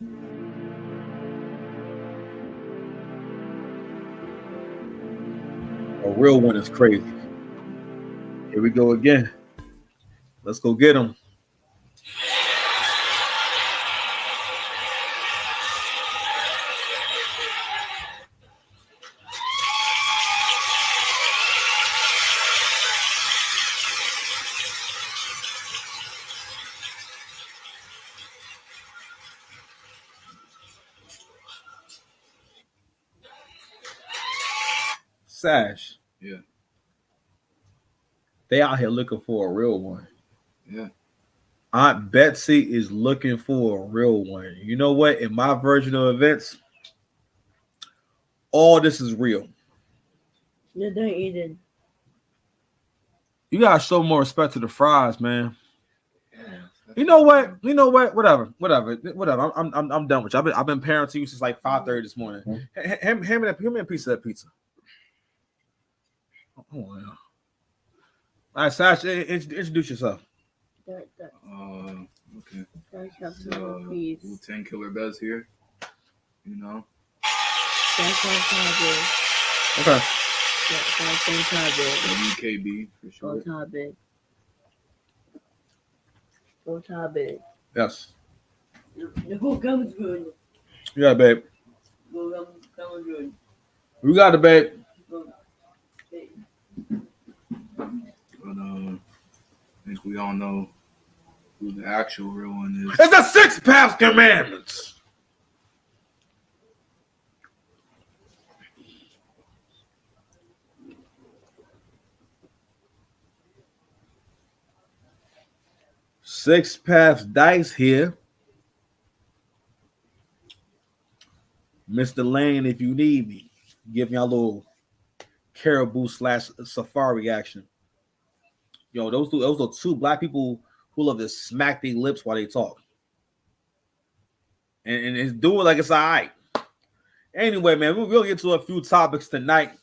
A real one is crazy. Here we go again. Let's go get him. Sash. Yeah. They out here looking for a real one. Yeah. Aunt Betsy is looking for a real one. You know what? In my version of events, all this is real. Yeah, don't eat it. You gotta show more respect to the fries, man. You know what? Whatever. I'm done with you. I've been parenting you since like 5:30 this morning. Hand me a piece of that pizza. Oh, yeah. All right, Sash, introduce yourself. Okay. Please. Wu-Tang Killer Bez here. You know. Okay. WKB for sure. Yes. Who comes good? Yeah, babe. Who comes good? We got it, babe. But I think we all know who the actual real one is. It's the 6 Path Commandments. Six Paths Dice here. Mr. Lane, if you need me, give me a little caribou / safari action. Yo, those are two black people who love to smack their lips while they talk. And it's doing like it's all right. Anyway, man, we'll get to a few topics tonight.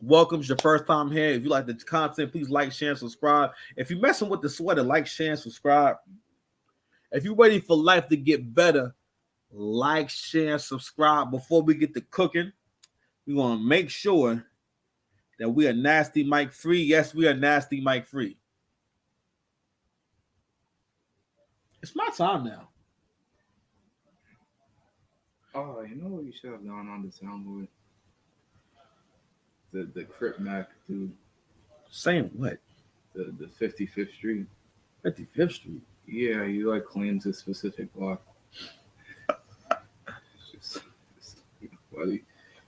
Welcome to your first time here. If you like the content, please like, share, and subscribe. If you're messing with the sweater, like, share, and subscribe. If you're ready for life to get better, like, share, and subscribe. Before we get to cooking, we want to make sure that we are nasty mic free. Yes, we are nasty mic free. It's my time now. Oh, you know what you should have done on the soundboard? The Crip Mac dude. Saying what? The 55th Street. 55th Street? Yeah, he like claims a specific block. It's just why he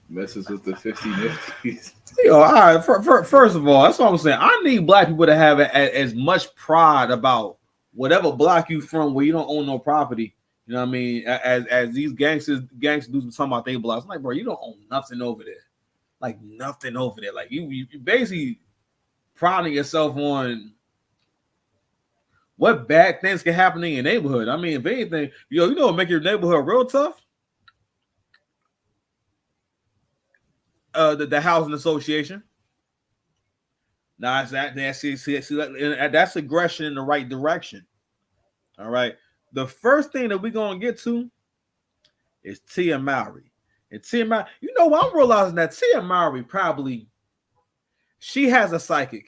messes with the 50 nifties. Yo, all right. First of all, that's what I'm saying. I need black people to have as much pride about whatever block you from where you don't own no property. You know what I mean? As these gangsters dudes talking about they blocks. I'm like, bro, you don't own nothing over there. Like nothing over there. Like you basically priding yourself on what bad things can happen in your neighborhood. I mean, if anything, you know what make your neighborhood real tough? The housing association. Now that's aggression in the right direction. All right. The first thing that we're gonna get to is Tia Mowry. And Tia Mowry, you know what? I'm realizing that Tia Mowry probably she has a psychic.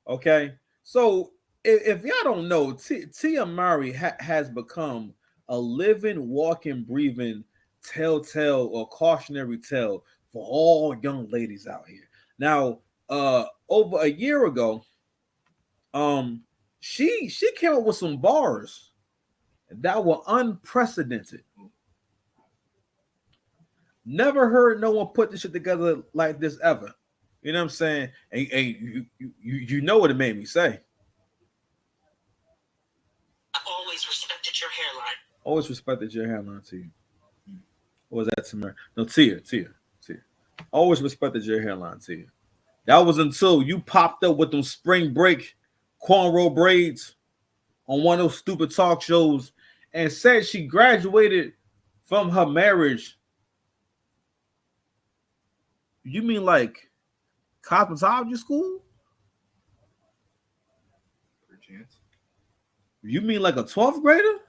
Okay. So if y'all don't know, Tia Mowry has become a living, walking, breathing telltale or cautionary tale for all young ladies out here. Now, over a year ago, she came up with some bars that were unprecedented. Never heard no one put this shit together like this ever. You know what I'm saying? And you know what it made me say. I always respected your hairline. Always respected your hairline, Tia. What was that, Tamara? No, Tia. Always respected your hairline, Tia. That was until you popped up with them spring break cornrow braids on one of those stupid talk shows and said she graduated from her marriage. You mean like cosmetology school? Perchance. You mean like a 12th grader?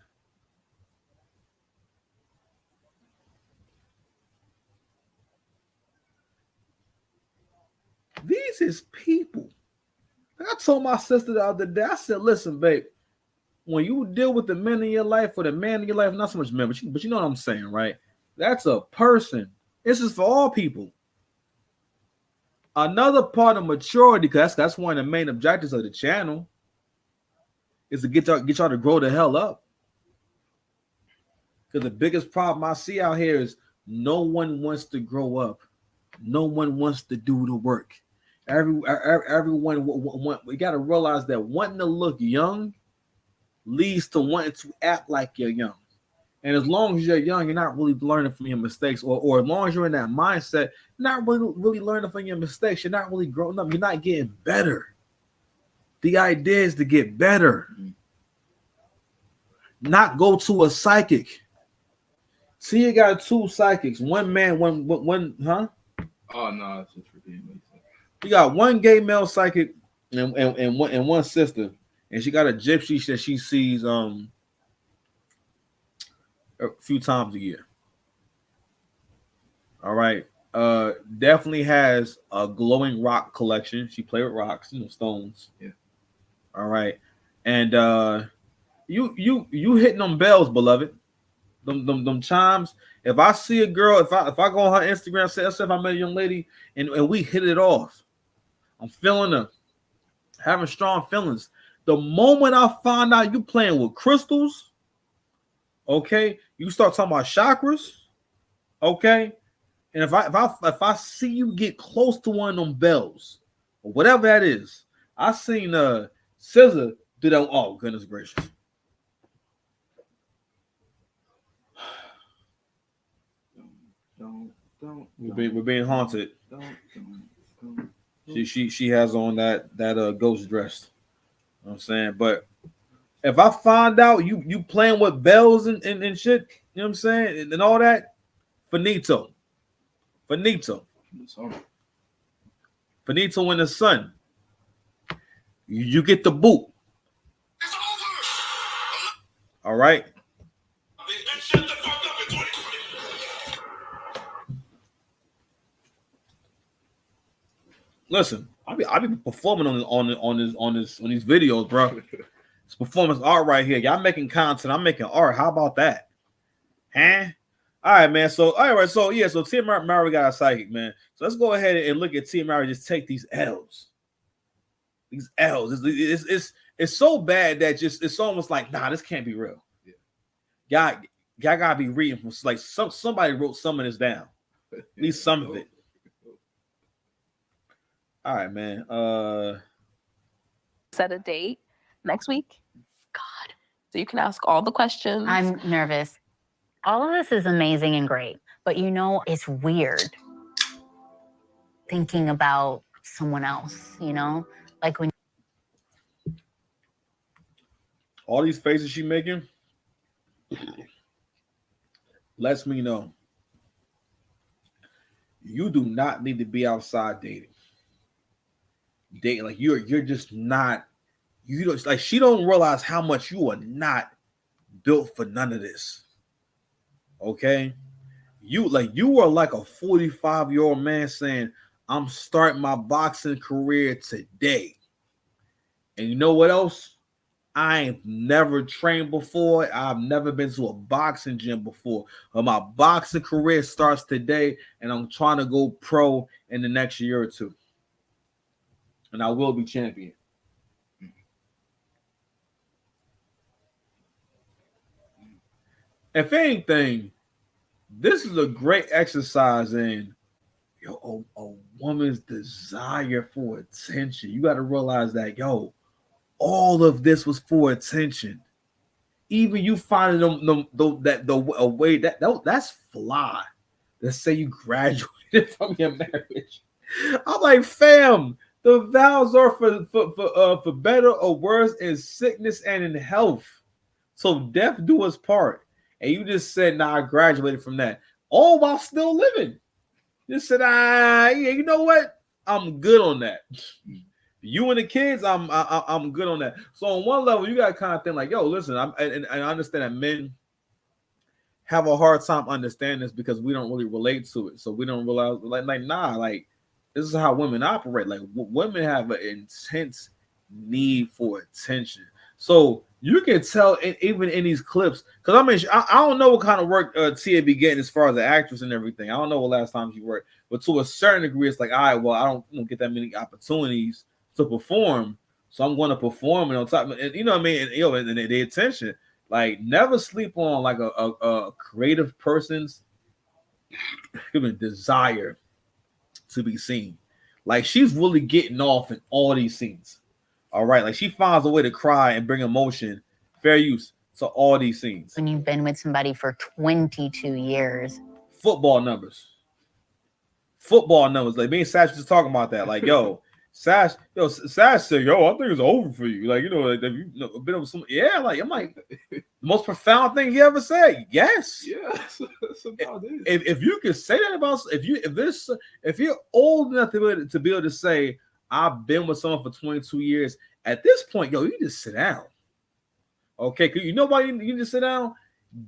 These is people. I told my sister the other day, I said, listen, babe, when you deal with the men in your life or the man in your life, not so much men, but you know what I'm saying, right? That's a person. This is for all people. Another part of maturity, because that's one of the main objectives of the channel, is to get y'all to grow the hell up. Because the biggest problem I see out here is no one wants to grow up. No one wants to do the work. Everyone, we got to realize that wanting to look young leads to wanting to act like you're young. And as long as you're young, you're not really learning from your mistakes, or as long as you're in that mindset, you're not really learning from your mistakes. You're not really growing up. You're not getting better. The idea is to get better, not go to a psychic. See, you got two psychics. One man, one, huh? Oh no, it's just repeating what you said. You got one gay male psychic and one sister, and she got a gypsy that she sees a few times a year. All right. Definitely has a glowing rock collection. She play with rocks, stones. Yeah. All right. And you hitting them bells, beloved. Them chimes. If I see a girl, if I go on her Instagram, say if I met a young lady and we hit it off, I'm feeling her, having strong feelings. The moment I find out you playing with crystals, okay, you start talking about chakras, okay, and if I see you get close to one of them bells or whatever that is, I seen Scissor do that. Oh goodness gracious. We're being haunted. Don't. She has on that ghost dress. You know what I'm saying? But if I find out you playing with bells and shit, you know what I'm saying, and all that, finito in the sun. You get the boot. All right. Listen, I be performing on these videos, bro. It's performance art right here. Y'all making content. I'm making art. How about that? Huh? All right, man. So T Mowry got a psychic, man. So let's go ahead and look at T Mowry just take these L's. These L's. It's so bad that it's almost like, nah, this can't be real. Yeah. Y'all gotta be reading from like somebody wrote some of this down. At least some of it. All right, man. Set a date next week. God. So you can ask all the questions. I'm nervous. All of this is amazing and great, but it's weird thinking about someone else, like when all these faces she making lets me know you do not need to be outside dating. Like you're just not. You don't like. She don't realize how much you are not built for none of this. Okay, you are like a 45-year-old man saying, "I'm starting my boxing career today." And you know what else? I ain't never trained before. I've never been to a boxing gym before. But my boxing career starts today, and I'm trying to go pro in the next year or two. And I will be champion. If anything, this is a great exercise in a woman's desire for attention. You got to realize that, all of this was for attention. Even you finding a way that's fly. Let's say you graduated from your marriage. I'm like, fam, the vows are for better or worse in sickness and in health. So death do us part. And you just said, nah, I graduated from that. All while still living. Just said, yeah, you know what? I'm good on that. You and the kids, I'm good on that. So on one level, you got to kind of think like, listen, I understand that men have a hard time understanding this because we don't really relate to it. So we don't realize like This is how women operate. Like women have an intense need for attention. So you can tell even in these clips, because I mean, I don't know what kind of work Tia be getting as far as the actress and everything. I don't know what last time she worked, but to a certain degree, it's like, all right, well, I don't get that many opportunities to perform, so I'm going to perform and on top, and you know what I mean, and the attention. Like, never sleep on like a creative person's desire to be seen. Like, she's really getting off in all these scenes. All right, like she finds a way to cry and bring emotion, fair use to all these scenes. When you've been with somebody for 22 years. Football numbers. Like me and Sash was just talking about that. Like, Sash said, I think it's over for you. Like, like have you been over some? Yeah, like I'm like the most profound thing he ever said. Yes. Yeah, that's about it. If you can say that about if you're old enough to be able to say, I've been with someone for 22 years. At this point, you just sit down. Okay, because you know why you just sit down?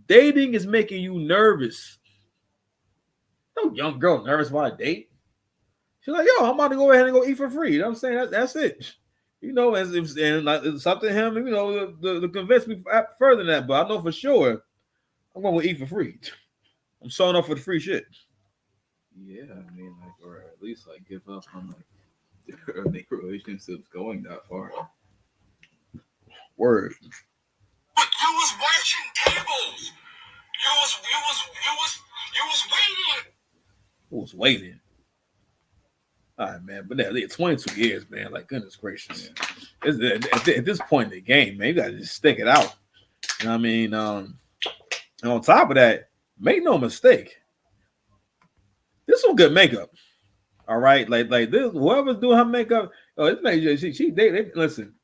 Dating is making you nervous. No young girl nervous about a date. She's like, I'm about to go ahead and go eat for free. You know what I'm saying? That's it. And like it's up to him, to convince me further than that. But I know for sure I'm going to eat for free. I'm showing up for the free shit. Yeah, I mean, like, or at least like give up on like make relationships going that far. Word. But you was washing tables. You was waiting. Who was waiting? All right, man. But 22 years, man. Like, goodness gracious. Yeah. At this point in the game, man, you gotta just stick it out. You know what I mean? And on top of that, make no mistake. This is some good makeup. All right, like this, whoever's doing her makeup, they listen.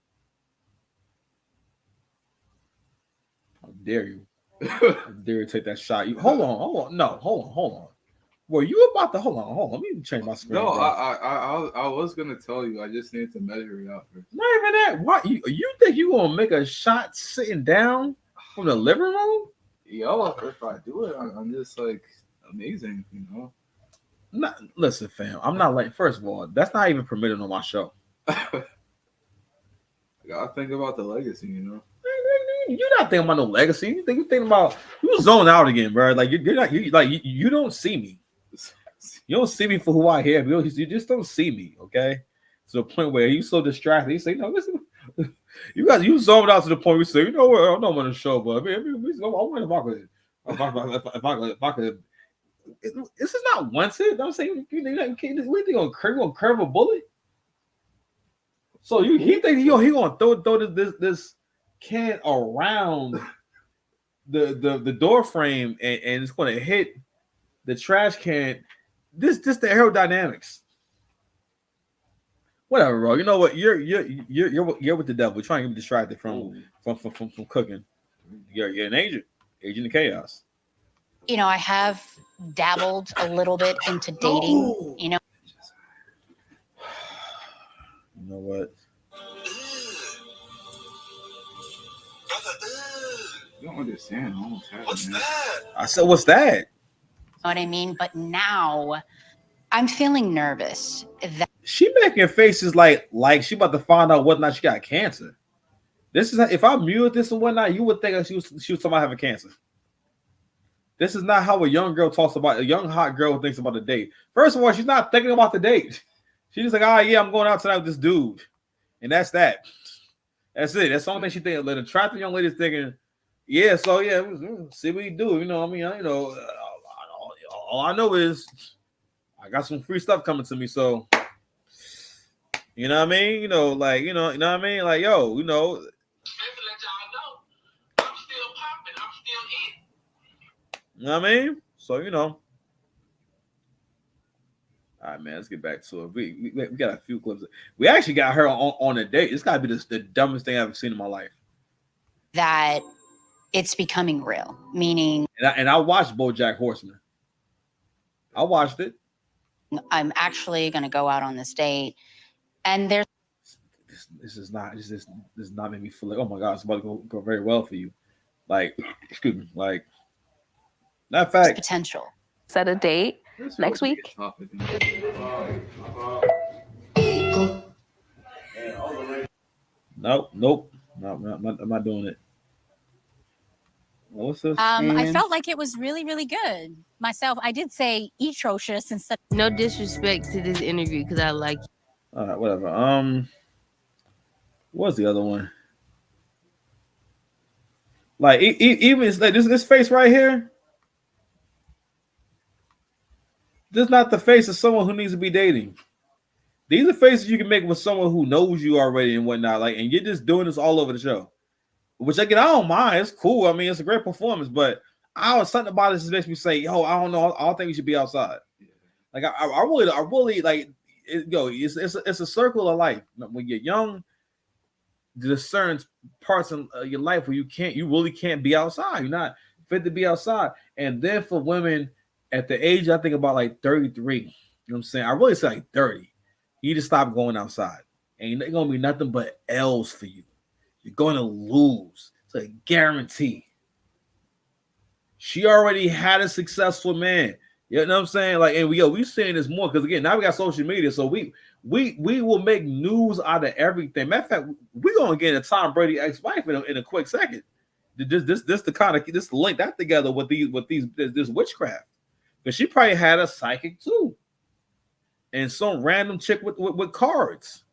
How dare you? How dare you take that shot? Hold on. Were you about to hold on? Let me change my screen. No, I was gonna tell you. I just need to measure it out first. Not even that. Why you think you gonna make a shot sitting down from the living room? Yo, if I do it, I'm just like amazing, Listen, fam. I'm not like. First of all, that's not even permitted on my show. I gotta think about the legacy, You're not thinking about no legacy. You thinking about you zone out again, bro. Like you're not. You don't see me. You don't see me for who I am. You just don't see me. Okay. To the point where you so distracted. You say, no, listen. You zoned out to the point where you say, you know what? I'm not on the show, but I wonder if I could. This is not wanted. I'm saying we think gonna curve a bullet. So he think he gonna throw this can around the door frame and it's gonna hit the trash can. This the aerodynamics. Whatever, bro. You know what? You're with the devil. You're trying to get me distracted from cooking. You're an agent of chaos. I have dabbled a little bit into dating, You know what? You don't understand. I almost had What's it, that? I said, what's that? know what I mean? But now I'm feeling nervous that She making faces like she about to find out whether or not she got cancer. This is if I mute this and whatnot, you would think she was talking about having cancer. This is not how a young girl talks about a young hot girl thinks about a date. First of all, she's not thinking about the date. She's just like, I'm going out tonight with this dude, and that's that. That's it. That's the only thing she thinks. An attractive young lady's thinking, see what you do. You know what I mean? All I know is I got some free stuff coming to me. So, you know what I mean? You know what I mean? Like, Let y'all know. I'm still popping. I'm still eating. You know what I mean? So, all right, man, let's get back to it. We got a few clips. We actually got her on a date. It's got to be the dumbest thing I've ever seen in my life. that it's becoming real, meaning And I watched BoJack Horseman. I watched it. I'm actually going to go out on this date, and there's This does not make me feel like, oh my God, it's about to go very well for you. Like, excuse me, like, that fact. potential. Set a date. next week. Nope. I'm not doing it. What's this? I felt like it was really, really good. Myself, I did say atrocious instead. No disrespect to this interview because I like you. All right, whatever. What's the other one? Like even it's like this face right here. This is not the face of someone who needs to be dating. These are faces you can make with someone who knows you already and whatnot. Like, and you're just doing this all over the show. Which again, I don't mind. It's cool. I mean, it's a great performance, but something about this makes me say, yo, I don't know. I don't think we should be outside. Like I really like it's a circle of life. When you're young, there's certain parts of your life where you really can't be outside. You're not fit to be outside. And then for women at the age, I think about like 33. You know what I'm saying? I really say like 30. You just stop going outside. Ain't gonna be nothing but L's for you. You're going to lose. It's a guarantee. She already had a successful man. You know what I'm saying? Like, and we seeing this more because again, now we got social media, so we will make news out of everything. Matter of fact, we're gonna get a Tom Brady ex-wife in a quick second. This the kind of this link that together with this witchcraft, because she probably had a psychic too, and some random chick with cards.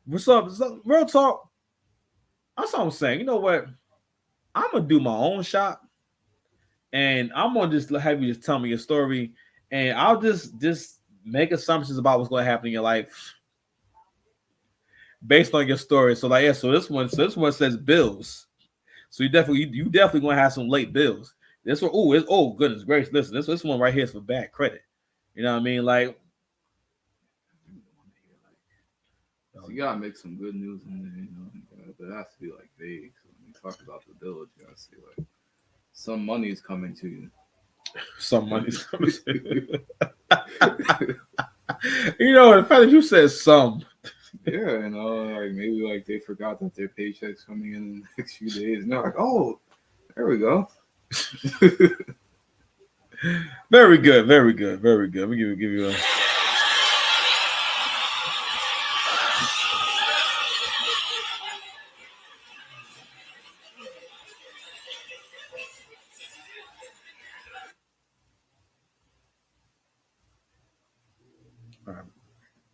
What's up? Real talk. That's what I'm saying. You know what? I'm gonna do my own shop, and I'm gonna just have you just tell me your story, and I'll just make assumptions about what's gonna happen in your life based on your story. So like, yeah. So this one says bills. So you definitely gonna have some late bills. This one, oh goodness gracious. Listen, this one right here is for bad credit. You know what I mean? Like, you gotta make some good news in there, you know. But it has to be like vague. So when you talk about the bills, you gotta say like some money is coming to you. Some money's coming to you. You know, the fact that you said some. Yeah, you know, like maybe like they forgot that their paycheck's coming in the next few days, and they're like, "Oh, there we go." Very good. Let me give you a.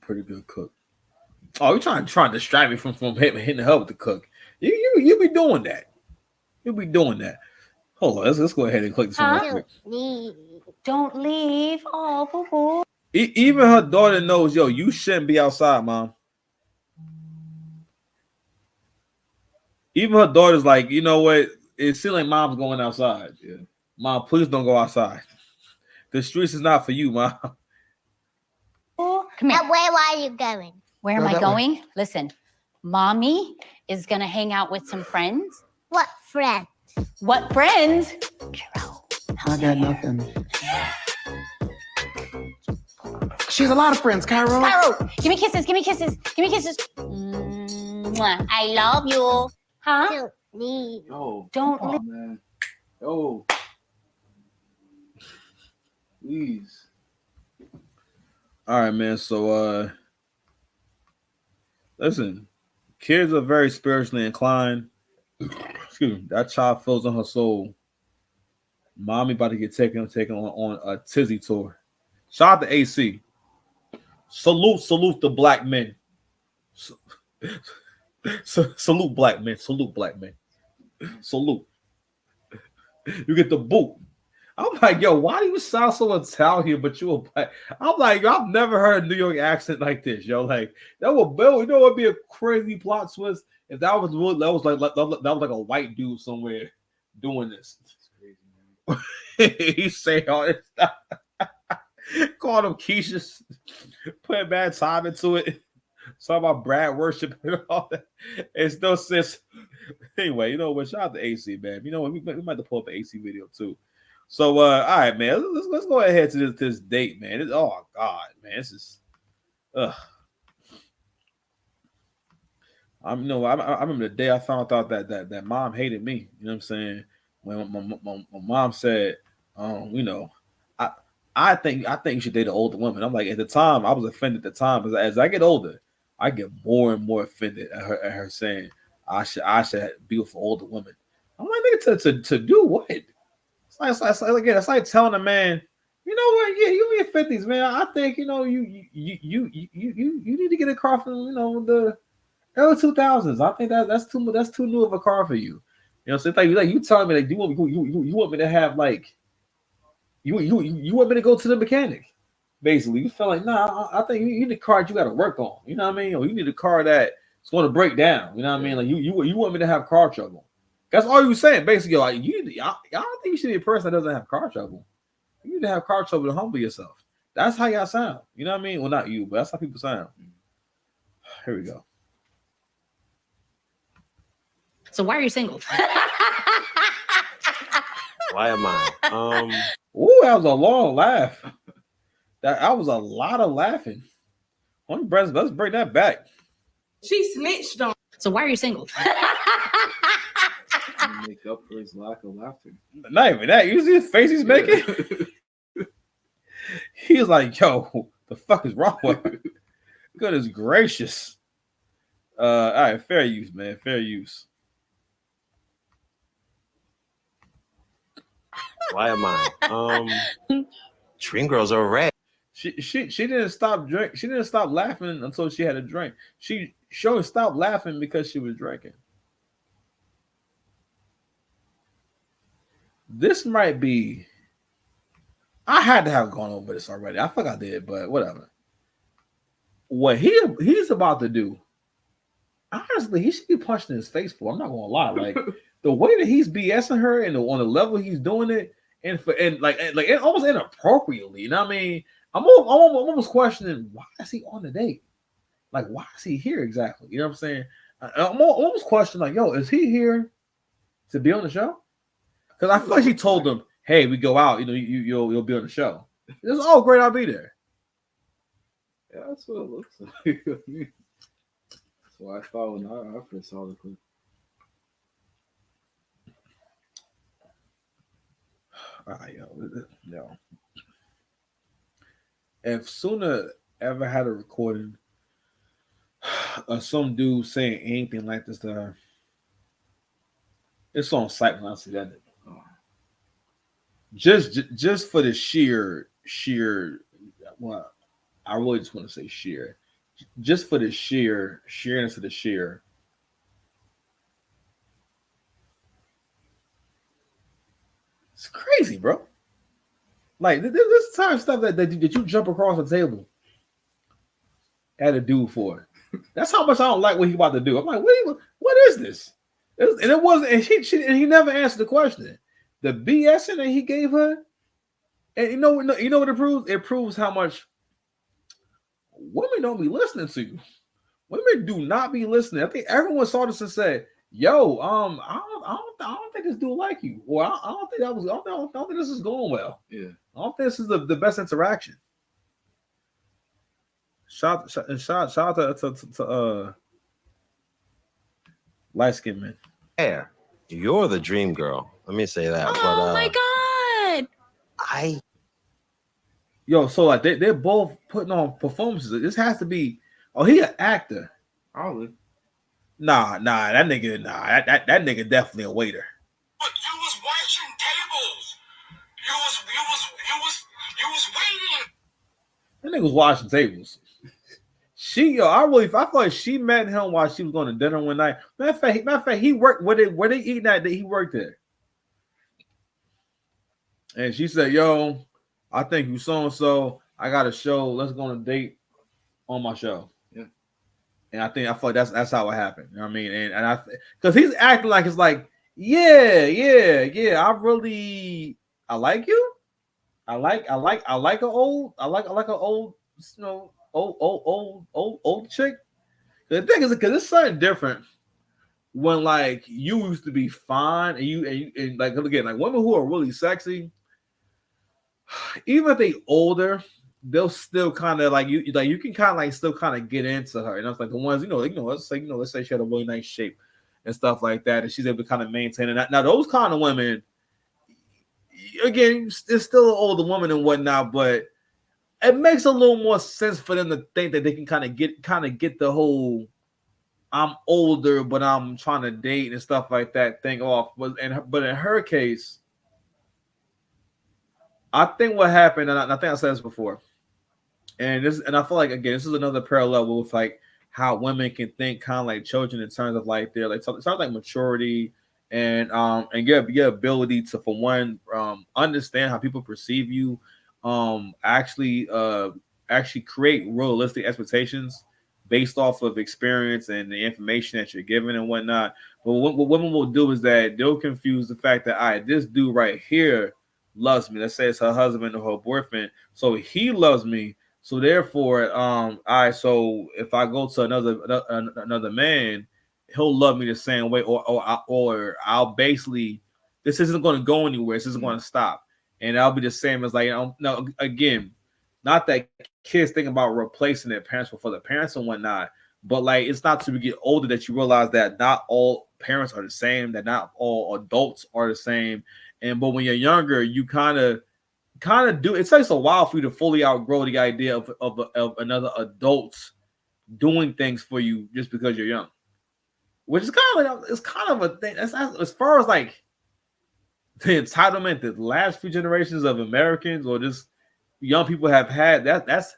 Pretty good cook. Oh, you're trying to distract me from hitting her with the cook. You be doing that. You be doing that. Hold on, let's go ahead and click this one real quick. Don't leave. Oh, boo boo. Even her daughter knows, yo, you shouldn't be outside, mom. Even her daughter's like, you know what? It seems like mom's going outside. Yeah. Mom, please don't go outside. The streets is not for you, mom. Come here. Where are you going? Where am I going? Listen, mommy is gonna hang out with some friends. What friend? What friends? Carol. I got nothing. She has a lot of friends, Cairo. Carol, give me kisses. Mwah. I love you. Huh? Don't leave. Yo, Don't come leave. on, man. Yo, please. All right, man. So listen, kids are very spiritually inclined. Excuse me, that child feels on her soul. Mommy about to get taken on a tizzy tour. Shout out to AC. Salute the black men. Salute black men. Salute. You get the boot. I'm like, yo, why do you sound so Italian, but you a black? I'm like, yo, I've never heard a New York accent like this, yo. Like that would, you know, would be a crazy plot twist if that was like a white dude somewhere doing this. He say all this stuff. Called him Keisha, putting bad time into it. Talking about Brad worship and all that. It's no sense. Anyway, you know what? Shout out to AC, man. You know what? We might have to pull up an AC video too. So, all right, man. Let's go ahead to this date, man. Oh God, man, this is. I remember the day I found out that mom hated me. You know what I'm saying? When my mom said, you know, I think you should date an older woman. I'm like, at the time, I was offended at the time, but as I get older, I get more and more offended at her saying I should be with an older woman. I'm like, nigga, to do what? It's like telling a man, you know what? Yeah, you in your 50s, man. I think you need to get a car from the early 2000s. I think that's too new of a car for you. You know, so it's like you telling me like you want me to have like you want me to go to the mechanic. Basically, you feel like, nah, I think you need a car that you got to work on. You know what I mean? Or you need a car that's going to break down. You know what I mean? Like you want me to have car trouble. That's all you saying. Basically, like I don't think you should be a person that doesn't have car trouble. You need to have car trouble to humble yourself. That's how y'all sound. You know what I mean? Well, not you, but that's how people sound. Here we go. So why are you single? Why am I? Ooh, that was a long laugh. That was a lot of laughing. Let's bring that back. She snitched on. So why are you single? Make up for his lack of laughter. Not even that. You see his face he's making? He's like, yo, the fuck is wrong with her? Goodness gracious. All right, fair use, man. Fair use. Why am I? Dream girls are red. She didn't stop drink. She didn't stop laughing until she had a drink. She stopped laughing because she was drinking. This might be. I had to have gone over this already. I think I did, but whatever. What he's about to do, honestly, he should be punched in his face for. I'm not gonna lie, like the way that he's BSing her and on the level he's doing it, and almost inappropriately. You know what I mean? I'm almost questioning, why is he on the date? Like, why is he here exactly? You know what I'm saying? I'm almost questioning, like, yo, is he here to be on the show? Because I feel like she told him, hey, we go out, you'll be on the show. It's all great, I'll be there. Yeah, that's what it looks like. That's what I thought when I first saw the clip. Yo. If Suna ever had a recording of some dude saying anything like this to her, it's on site when I see that. Just for the sheer, well, I really just want to say sheer. Just for the sheerness of the sheer. It's crazy, bro. Like this time stuff that you jump across the table at a dude for. That's how much I don't like what he's about to do. I'm like, what is this? And it wasn't, and he never answered the question. The BS that he gave her, and you know what it proves? It proves how much women don't be listening to you. Women do not be listening. I think everyone saw this and said, "Yo, I don't think this dude like you," or I don't think this is going well. Yeah, I don't think this is the best interaction. Shout out to light skinned men. Yeah, you're the dream girl. Let me say that. Oh my god! So like they're both putting on performances. This has to be. Oh, he an actor. Probably. That nigga definitely a waiter. But you was watching tables. You was waiting. That nigga was washing tables. I feel like she met him while she was going to dinner one night. Matter of fact, he worked where they eating at. He worked there, and she said, "Yo, I think you so and so. I got a show. Let's go on a date on my show." Yeah, and I feel like that's how it happened. You know what I mean? And because he's acting like it's like, yeah. I like you. I like an old. I like an old. Old chick. The thing is, because it's something different when like you used to be fine and like again, like women who are really sexy, even if they older, they'll still kind of like you can kind of like still kind of get into her. And it's like the ones let's say she had a really nice shape and stuff like that, and she's able to kind of maintain it. Now those kind of women, again, it's still an older woman and whatnot, but it makes a little more sense for them to think that they can kind of get the whole I'm older, but I'm trying to date and stuff like that thing off. But in her case, I think what happened, and I think I said this before, and I feel like again, this is another parallel with like how women can think kind of like children in terms of like their like something like maturity and your ability to, for one, understand how people perceive you, actually create realistic expectations based off of experience and the information that you're given and whatnot. But what women will do is that they'll confuse the fact that, all right, this dude right here loves me. Let's say it's her husband or her boyfriend, so he loves me. So therefore, all right. So if I go to another man, he'll love me the same way, or I'll basically, this isn't going to go anywhere. This isn't going to stop, and I'll be the same as like, no, again, not that kids think about replacing their parents for the parents and whatnot, but like it's not till we get older that you realize that not all parents are the same, that not all adults are the same, but when you're younger, you kind of do. It takes a while for you to fully outgrow the idea of another adult doing things for you just because you're young, which is kind of a thing. That's as far as like the entitlement that the last few generations of Americans or just young people have had. That's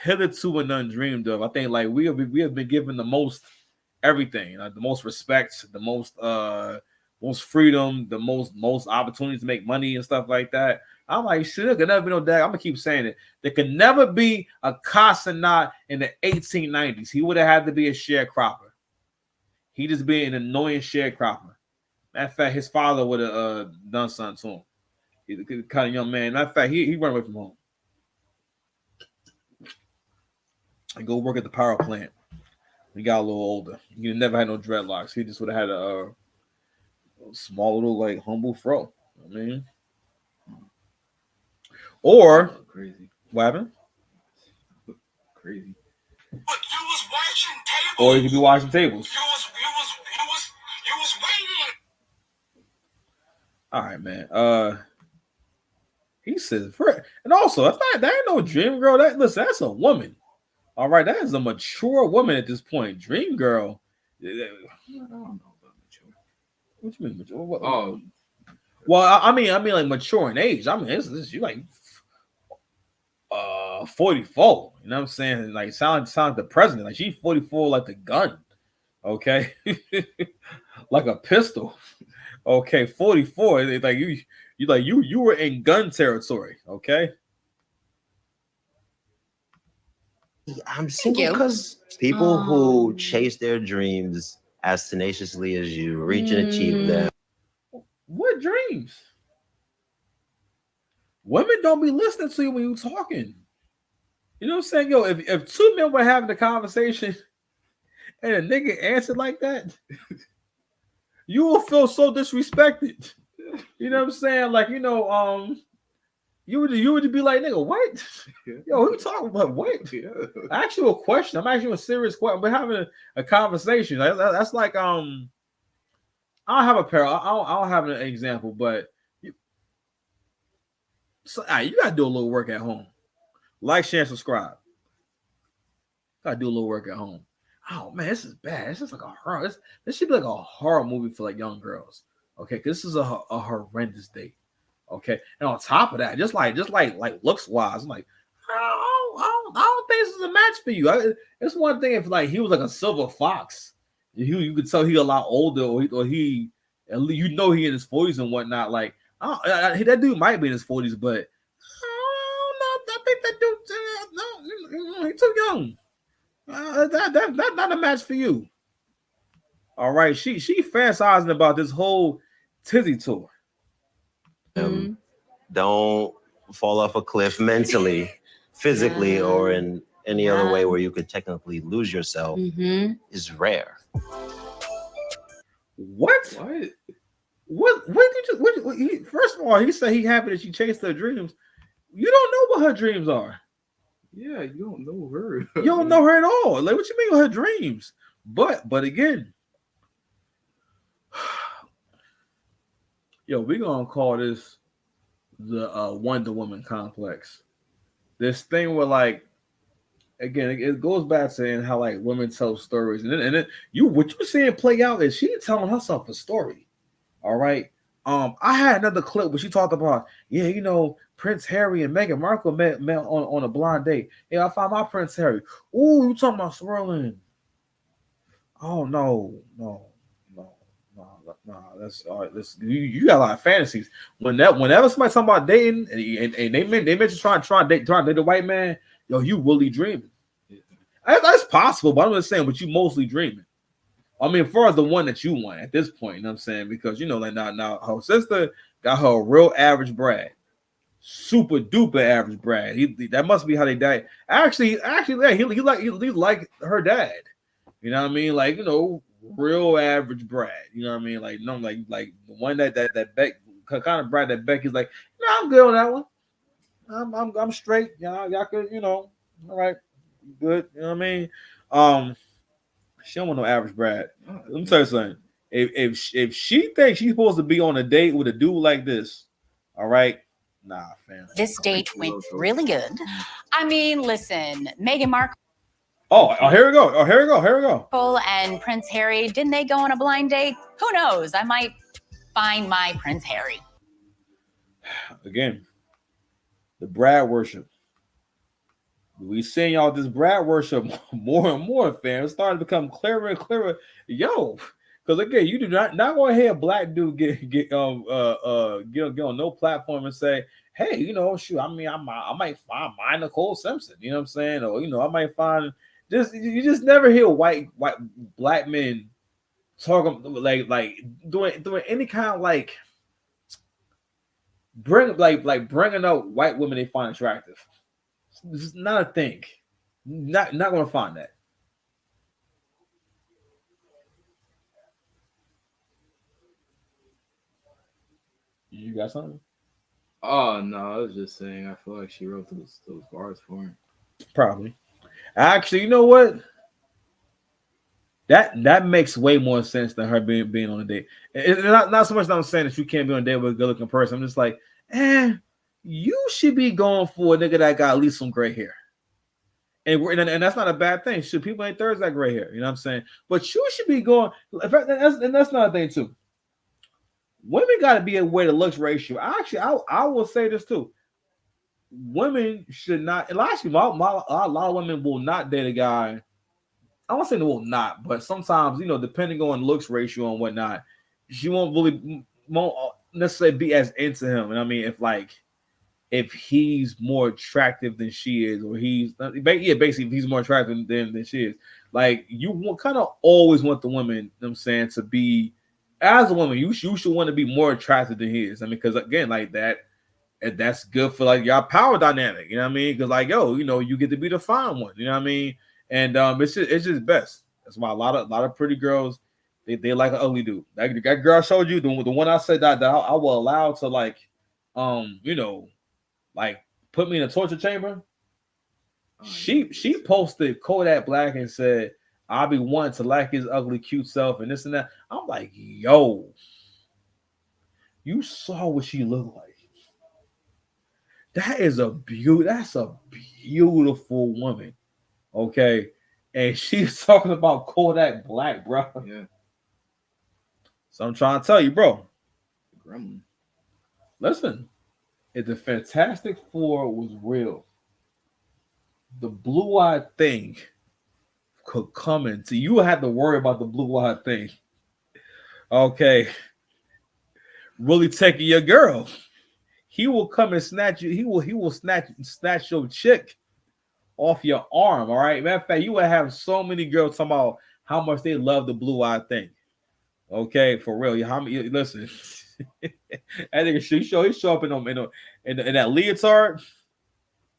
hitherto and undreamed of. I think like we have been given the most everything, like the most respect, the most freedom, the most opportunities to make money and stuff like that. I'm like, shit, there could never be no dad. I'm gonna keep saying it. There could never be a Casanat in the 1890s. He would have had to be a sharecropper. He just be an annoying sharecropper. Matter of fact, his father would have done something to him. He's the kind of young man. Matter of fact, he ran away from home and go work at the power plant. He got a little older. He never had no dreadlocks. He just would have had a small little like humble fro. I mean. Or crazy. What happened? Crazy. But you was watching tables. Or you could be washing tables. You was waiting. All right, man. He says, and also that ain't no dream girl. That's a woman. All right, that is a mature woman at this point. Dream girl. I don't know about mature. What you mean mature? Oh, well, I mean like mature in age. I mean, this you like 44. You know what I'm saying? Like sound the president. Like she's 44 like the gun. Okay. Like a pistol. Okay, 44. It's like you were in gun territory, okay? I'm single because people who chase their dreams as tenaciously as you reach and achieve them. What dreams? Women don't be listening to you when you're talking. You know what I'm saying? Yo, if two men were having a conversation and a nigga answered like that, you will feel so disrespected. You know what I'm saying? Like, you know, you would be like, nigga, what? Yo, who you talking about? What? yeah. I asked you a question. I'm asking you a serious question. We're having a conversation. That's like I don't have a parallel. I don't have an example, but you gotta do a little work at home. Like, share, and subscribe. Gotta do a little work at home. Oh man, this is bad. This is like a horror. This should be like a horror movie for like young girls. Okay, because this is a horrendous date. Okay, and on top of that, just like looks wise, I'm like, I don't think this is a match for you. It's one thing if like he was like a silver fox, you could tell he a lot older, or he you know he in his 40s and whatnot. Like that dude might be in his 40s, but I don't know. I think that dude no, he's too young. That's not a match for you. All right, she fantasizing about this whole tizzy tour. Don't fall off a cliff mentally, physically, or in any other way where you could technically lose yourself is rare. What did you first of all, he said he happy that she chased her dreams. You don't know what her dreams are. Yeah, you don't know her. You don't know her at all. Like, what you mean with her dreams? But again, yo, we're gonna call this the Wonder Woman complex. This thing where like again, it goes back to saying how like women tell stories, and then you what you seeing play out is she telling herself a story. All right. I had another clip where she talked about, yeah, you know, Prince Harry and Meghan Markle met on a blind date. Yeah, I found my Prince Harry. Ooh, you talking about swirling? Oh no. That's all right. You got a lot of fantasies. Whenever somebody talking about dating and they mention trying to date a white man, yo, you really dreaming. That's possible, but I'm just saying, but you mostly dreaming. I mean, as far as the one that you want at this point, you know what I'm saying? Because you know, like now her sister got her a real average Brad, super duper average Brad. That must be how they died. Actually, yeah, he like her dad. You know what I mean? Like, you know, real average Brad. You know what I mean? Like no, like the one that Beck kind of Brad that Becky's like, no, I'm good on that one. I'm straight. Y'all could, you know, all right, good. You know what I mean? She don't want no average Brad. Let me tell you something. If she thinks she's supposed to be on a date with a dude like this, all right, nah, fam. This date went really good. I mean, listen, Meghan Markle. Oh, here we go. And Prince Harry, didn't they go on a blind date? Who knows? I might find my Prince Harry. Again, the Brad worship. We seeing y'all this Brad worship more and more, fam. It's starting to become clearer and clearer. Yo, because again, you do not go ahead, a black dude get on no platform and say, hey, you know, shoot, I mean, I might find my Nicole Simpson, you know what I'm saying? Or, you know, I might find you just never hear white black men talking like doing any kind of like bringing up white women they find attractive. This is not a thing. Not gonna find that. You got something? Oh no, I was just saying. I feel like she wrote those bars for him. Probably. Actually, you know what? That makes way more sense than her being on a date. It's not so much that I'm saying that you can't be on a date with a good looking person. I'm just like, you should be going for a nigga that got at least some gray hair. And that's not a bad thing. Should people ain't Thursday got gray hair, you know what I'm saying? But you should be going. And that's not a thing too. Women got to be aware of the looks ratio. I will say this too. Women should not. And actually, a lot of women will not date a guy. I won't say they will not, but sometimes, you know, depending on looks ratio and whatnot, she won't necessarily be as into him. And I mean, if he's more attractive than she is, or basically if he's more attractive than she is, like you kind of always want the woman, you know what I'm saying, to be, as a woman, you should want to be more attractive than he is. I mean, because again, like that's good for like your power dynamic, you know what I mean? Because like, yo, you know, you get to be the fine one, you know what I mean? And it's just best. That's why a lot of pretty girls, they like an ugly dude. That girl I showed you, the one I said that I will allow to like, you know, like put me in a torture chamber. She posted Kodak Black and said, I'll be wanting to like his ugly, cute self and this and that. I'm like, yo, you saw what she looked like. That's a beautiful woman. Okay. And she's talking about Kodak Black, bro. Yeah. So I'm trying to tell you, bro. Gremlin. Listen, if the Fantastic Four was real, the blue-eyed thing could come into you. Would have to worry about the blue-eyed thing. Okay. Really taking your girl. He will come and snatch you. He will snatch your chick off your arm. All right. Matter of fact, you would have so many girls talking about how much they love the blue-eyed thing. Okay, for real. Listen. That nigga he show up in that leotard.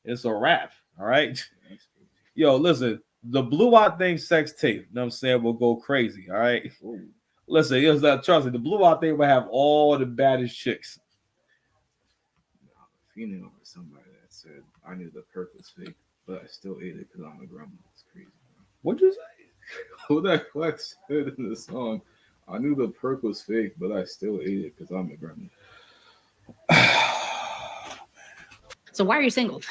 It's a wrap. All right. Yo, listen, the blue-eyed thing sex tape, you know what I'm saying, will go crazy. All right. Ooh. Listen, trust me, the blue-eyed thing will have all the baddest chicks. Feeling over somebody that said, I knew the perk was fake, but I still ate it because I'm a grandma. It's crazy, bro. What'd you say? Kodak Black said in the song, I knew the perk was fake, but I still ate it because I'm a grandma. So why are you single?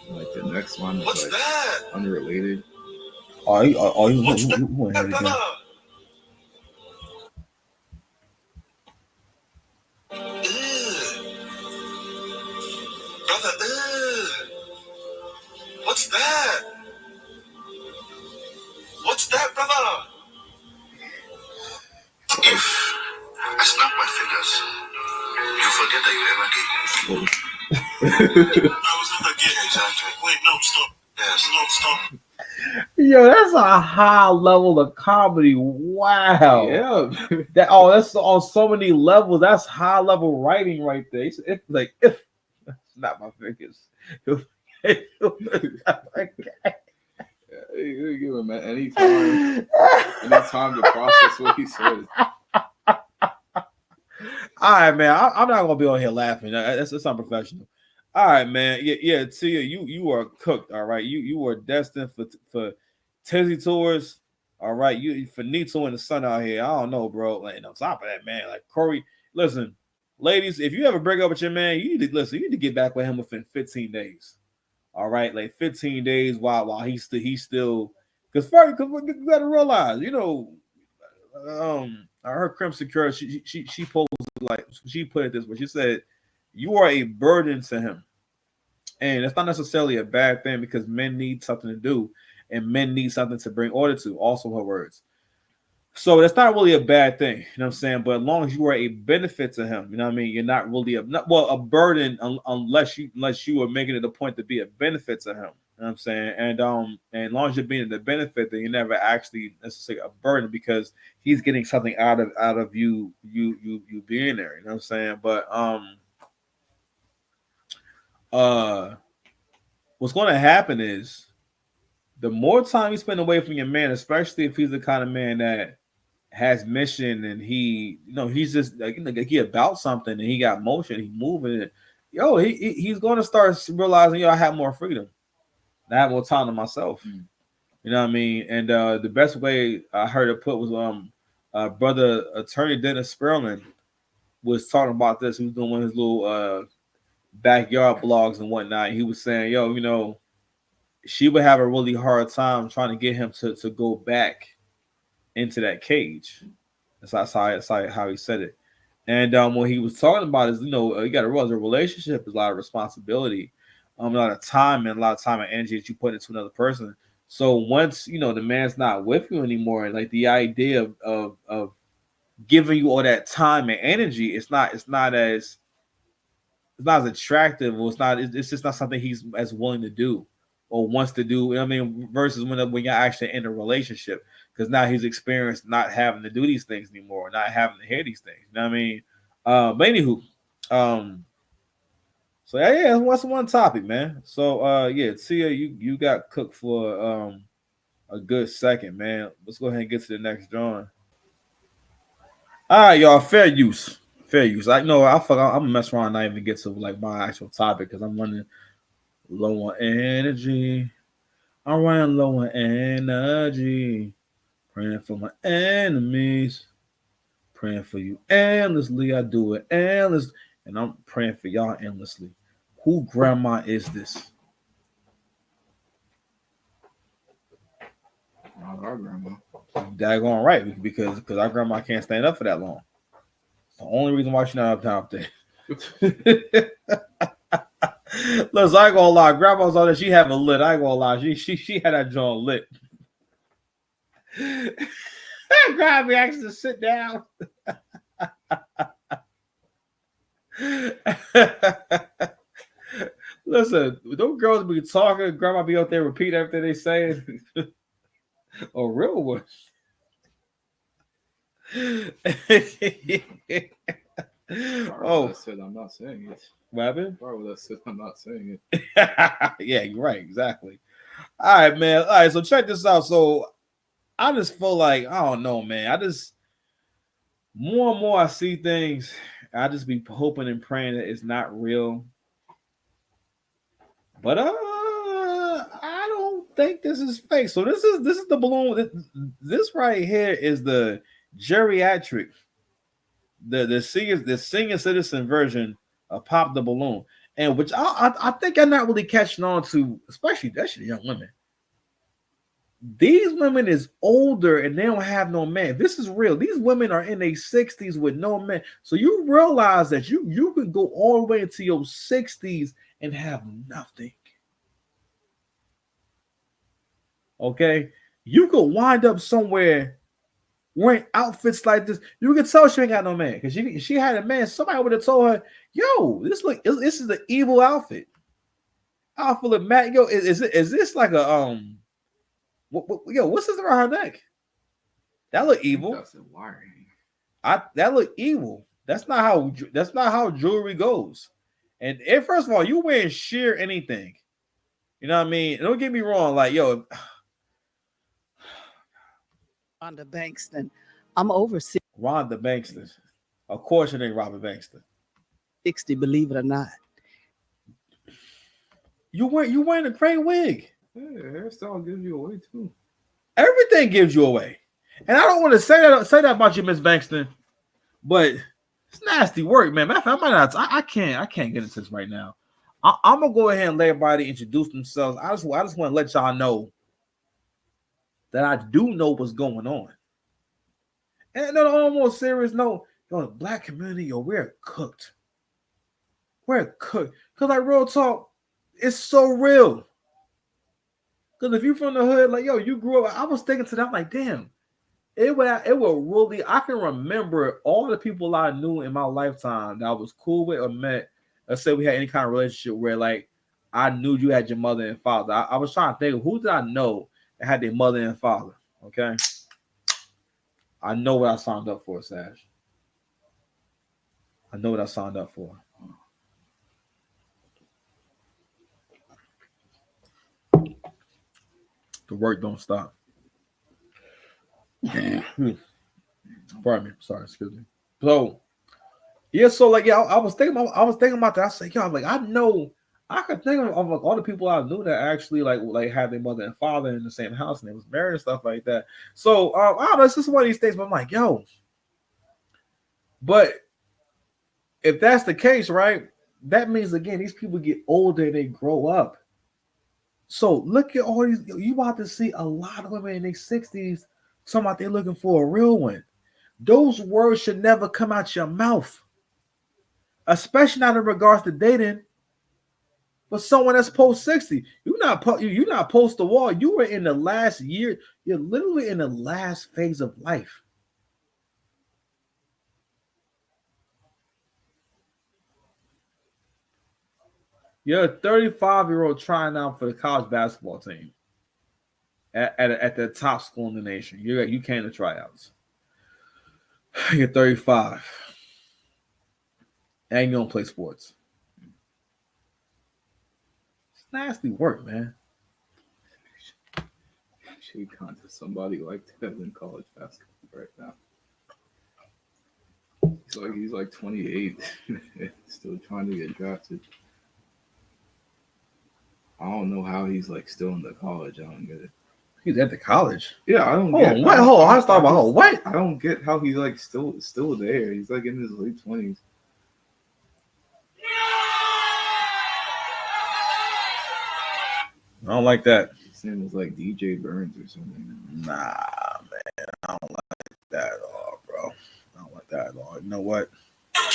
Like the next one is What's like that? unrelated. What's that, went ahead again. Brother, what's that? What's that, brother? If I snap my fingers, you forget that you ever gave. I was never gay. Exactly. Wait, no, stop. Yes. No, stop. Yo, that's a high level of comedy. Wow. Yeah. That's on so many levels. That's high level writing right there. If not my fingers. You give him any time to process what he says. All right, man. I'm not gonna be on here laughing. That's unprofessional. All right, man. Yeah. Tia, you are cooked. All right. You are destined for Tizzy tours. All right. You finito in the sun out here. I don't know, bro. Like on top of that, man. Like Corey, listen, ladies, if you ever break up with your man, you need to listen. You need to get back with him within 15 days. All right, like 15 days while he's still because you gotta realize, I heard Crimson Curl, she posed like she put it this way. She said, you are a burden to him. And that's not necessarily a bad thing because men need something to do and men need something to bring order to, also her words. So that's not really a bad thing, you know what I'm saying? But as long as you are a benefit to him, you know what I mean? You're not really a burden unless you are making it a point to be a benefit to him. You know what I'm saying? And as long as you're being the benefit, then you're never actually necessarily a burden because he's getting something out of you being there. You know what I'm saying? But what's going to happen is the more time you spend away from your man, especially if he's the kind of man that has mission and he's just like he about something and he got motion, he moving it. He's going to start realizing, I have more freedom. I have more time to myself. You know what I mean? And the best way I heard it put was brother attorney Dennis Sperling was talking about this. He was doing one of his little backyard blogs and whatnot. He was saying, she would have a really hard time trying to get him to go back into that cage. That's how he said it. And what he was talking about is, you got to realize a relationship is a lot of responsibility, a lot of time and energy that you put into another person. So once the man's not with you anymore, like the idea of giving you all that time and energy, it's not as attractive, or it's just not something he's as willing to do or wants to do. You know what I mean? Versus when you're actually in a relationship, because now he's experienced not having to do these things anymore, not having to hear these things. You know what I mean? But anywho, so yeah, what's one topic, man? So Tia, you got cooked for a good second, man. Let's go ahead and get to the next drawing. All right, y'all. Fair use. I know I'm gonna mess around and not even get to like my actual topic because I'm running low on energy. I'm running low on energy. Praying for my enemies. Praying for you endlessly. I do it endless. And I'm praying for y'all endlessly. Who grandma is this? Not our grandma. Daggone right, because our grandma can't stand up for that long. It's the only reason why she's not up there. Listen, I ain't gonna lie. Grandma's on there. She have a lit. I ain't gonna lie. She had that joint lit. Grandma me actually to sit down. Listen, those girls be talking. Grandma be out there repeat everything they say. A real one. I said I'm not saying it. What happened? I said I'm not saying it. Yeah, you're right. Exactly. All right, man. All right, so check this out. So I just feel like, I don't know, man. I just more and more I see things. I just be hoping and praying that it's not real. But I think this is fake. So this is the balloon. This right here is the geriatric, the senior citizen version of Pop the Balloon, and which I think I'm not really catching on to, especially young women. These women is older and they don't have no man. This is real. These women are in their 60s with no man. So you realize that you could go all the way into your 60s and have nothing. Okay? You could wind up somewhere wearing outfits like this. You can tell she ain't got no man. Because she had a man, somebody would have told her, yo, this is an evil outfit. Outfit of Matt. Yo, is this like a what's this around her neck? That look evil. That look evil. That's not how jewelry goes. And if first of all, you wearing sheer anything, you know what I mean? Don't get me wrong, like yo, Rhonda Bankston. I'm over 60. Rhonda Bankston. Of course it ain't Robert Bankston. 60, believe it or not. You wearing a great wig. Yeah, hairstyle gives you away too. Everything gives you away. And I don't want to say that about you, Miss Bankston, but it's nasty work, man. I can't get into this right now. I'm gonna go ahead and let everybody introduce themselves. I just want to let y'all know that I do know what's going on. And on a more serious note, the black community, we're cooked. We're cooked. Because like real talk, it's so real. Because if you're from the hood, like, yo, you grew up, I was thinking to them, like, damn, it will really, I can remember all the people I knew in my lifetime that I was cool with or met. Let's say we had any kind of relationship where, like, I knew you had your mother and father. I was trying to think of who did I know that had their mother and father, okay? I know what I signed up for, Sash. I know what I signed up for. The work don't stop. Pardon me. Sorry, excuse me. So, yeah, so like, yeah, I was thinking about that. I said, yo, like, I know, I could think of like all the people I knew that actually like had their mother and father in the same house and they was married and stuff like that. So, I don't know, it's just one of these things, but I'm like, yo, but if that's the case, right, that means again, these people get older and they grow up. So look at all these, you about to see a lot of women in their 60s talking about they're looking for a real one. Those words should never come out your mouth, especially not in regards to dating. For someone that's post 60, you're not post the wall. You were in the last year. You're literally in the last phase of life. You're a 35-year-old trying out for the college basketball team at the top school in the nation. You came to tryouts. You're 35. And you don't play sports. It's nasty work, man. She contact somebody like that in college basketball right now. He's like 28, still trying to get drafted. I don't know how he's like still in the college. I don't get it. He's at the college. Yeah, I don't get it. What? Hold on. I was talking about what? I don't get how he's like still there. He's like in his late 20s. I don't like that. His name was like DJ Burns or something. Nah, man. I don't like that at all, bro. I don't like that at all. You know what? Get up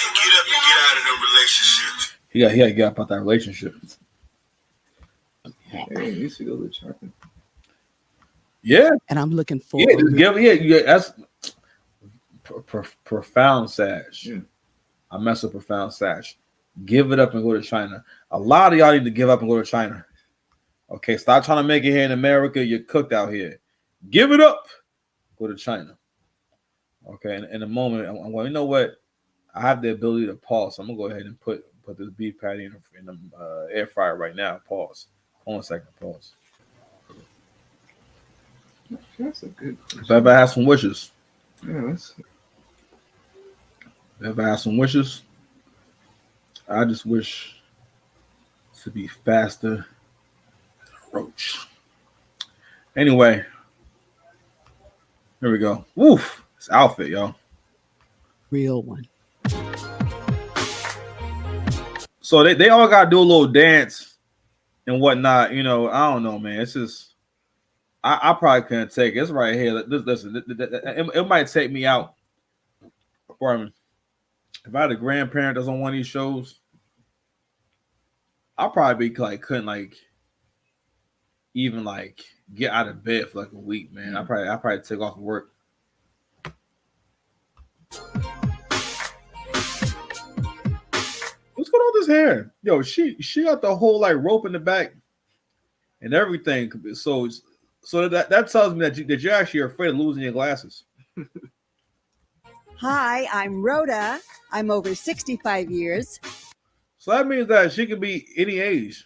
and get out of them relationships. He got to get up out that relationship. Hey, he used to go to China. Yeah. And I'm looking for that's profound Sash. Yeah. I mess with profound Sash. Give it up and go to China. A lot of y'all need to give up and go to China. Okay, stop trying to make it here in America. You're cooked out here. Give it up. Go to China. Okay, in a moment, I'm going, you know what? I have the ability to pause. So I'm going to go ahead and put this beef patty in the air fryer right now. Pause. Hold on a second. Pause. That's a good question. If I ever have some wishes. Yeah, that's... If I have some wishes, I just wish to be faster, Roach. Anyway, here we go. Woof. This outfit, y'all. Real one. So they all got to do a little dance and whatnot. You know, I don't know, man. It's just, I probably couldn't take it. It's right here. Listen, it might take me out. Pardon me. If I had a grandparent that's on one of these shows, I'll probably be like, couldn't like even like get out of bed for like a week, man. I probably take off work. What's going on with this hair? Yo, she got the whole like rope in the back and everything. So that tells me that you're actually afraid of losing your glasses. Hi, I'm Rhoda. I'm over 65 years. So that means that she can be any age.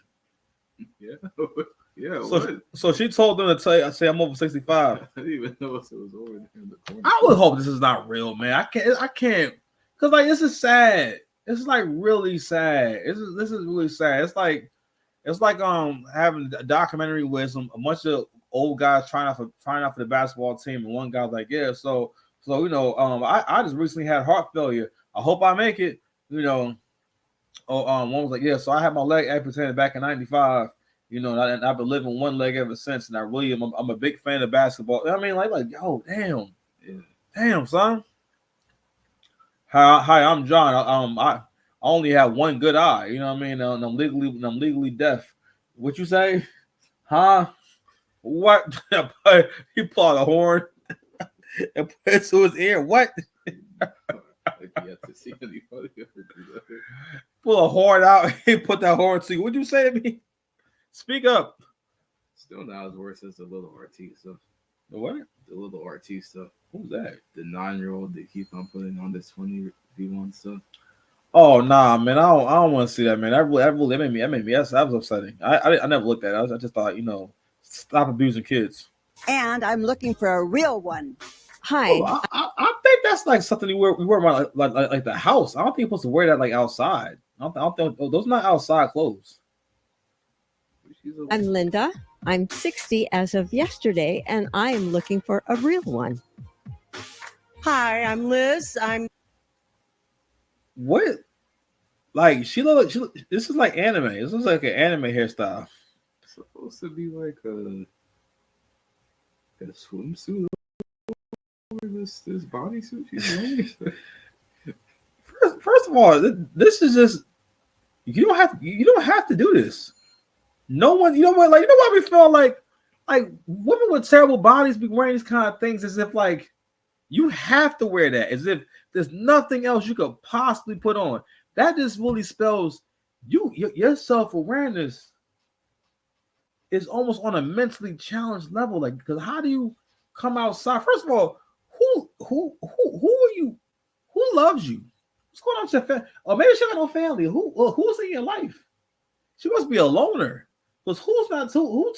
Yeah. Yeah. So she told them to say I'm over 65. I didn't even know if it was over there in the corner. I would hope this is not real, man. I can't, because like this is sad. It's like really sad. This is really sad. It's like having a documentary with a bunch of old guys trying out for the basketball team, and one guy's like, yeah, so you know, I just recently had heart failure. I hope I make it. You know, one was like, yeah, so I had my leg amputated back in '95. You know, and I've been living one leg ever since, and I'm a big fan of basketball. I mean, like yo, damn, son. Hi, I'm John. I only have one good eye. You know what I mean? I'm legally deaf. What you say? Huh? What? He pulled a horn and put it to his ear. What? Pull a horn out. He put that horn to you. What'd you say to me? Speak up. Still not as worse as the little RT stuff. The what? The little RT stuff. Who's that? The 9-year-old they keep on putting on this 20v1 stuff. Oh nah, man, I don't want to see that, man. That made me. That was upsetting. I never looked at it. I just thought, you know, stop abusing kids. And I'm looking for a real one. Hi. Oh, I think that's like something we wear around like the house. I don't think you're supposed to wear that like outside. I don't think those are not outside clothes. I'm Linda. I'm 60 as of yesterday, and I am looking for a real one. Hi, I'm Liz. I'm What? Like this is like anime. This is like an anime hairstyle. It's supposed to be like a swimsuit over this bodysuit she's wearing. First of all, this is just you don't have to do this. No one, you know what? Like, you know why we feel like women with terrible bodies be wearing these kind of things as if like you have to wear that, as if there's nothing else you could possibly put on. That just really spells your self-awareness is almost on a mentally challenged level. Like, because how do you come outside? First of all, who are you? Who loves you? What's going on with your family? Or maybe she got no family. Who's in your life? She must be a loner. Because who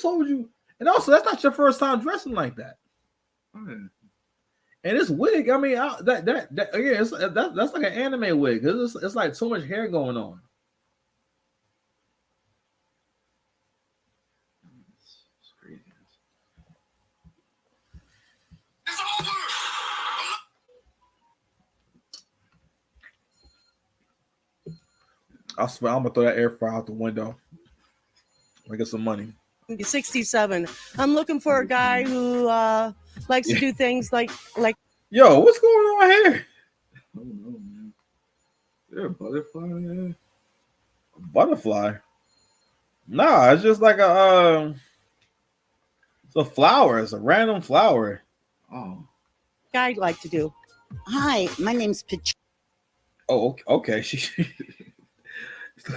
told you? And also, that's not your first time dressing like that. And this wig, I mean, that's like an anime wig. It's like so much hair going on. I swear, I'm gonna throw that air fryer out the window. I get some money. 67. I'm looking for a guy who likes to do things like. Yo, what's going on here? I don't know, man. Is there a butterfly there? A butterfly? Nah, it's just like it's a flower. It's a random flower. Oh. Guy like to do. Hi, my name's Patricia. Oh, okay.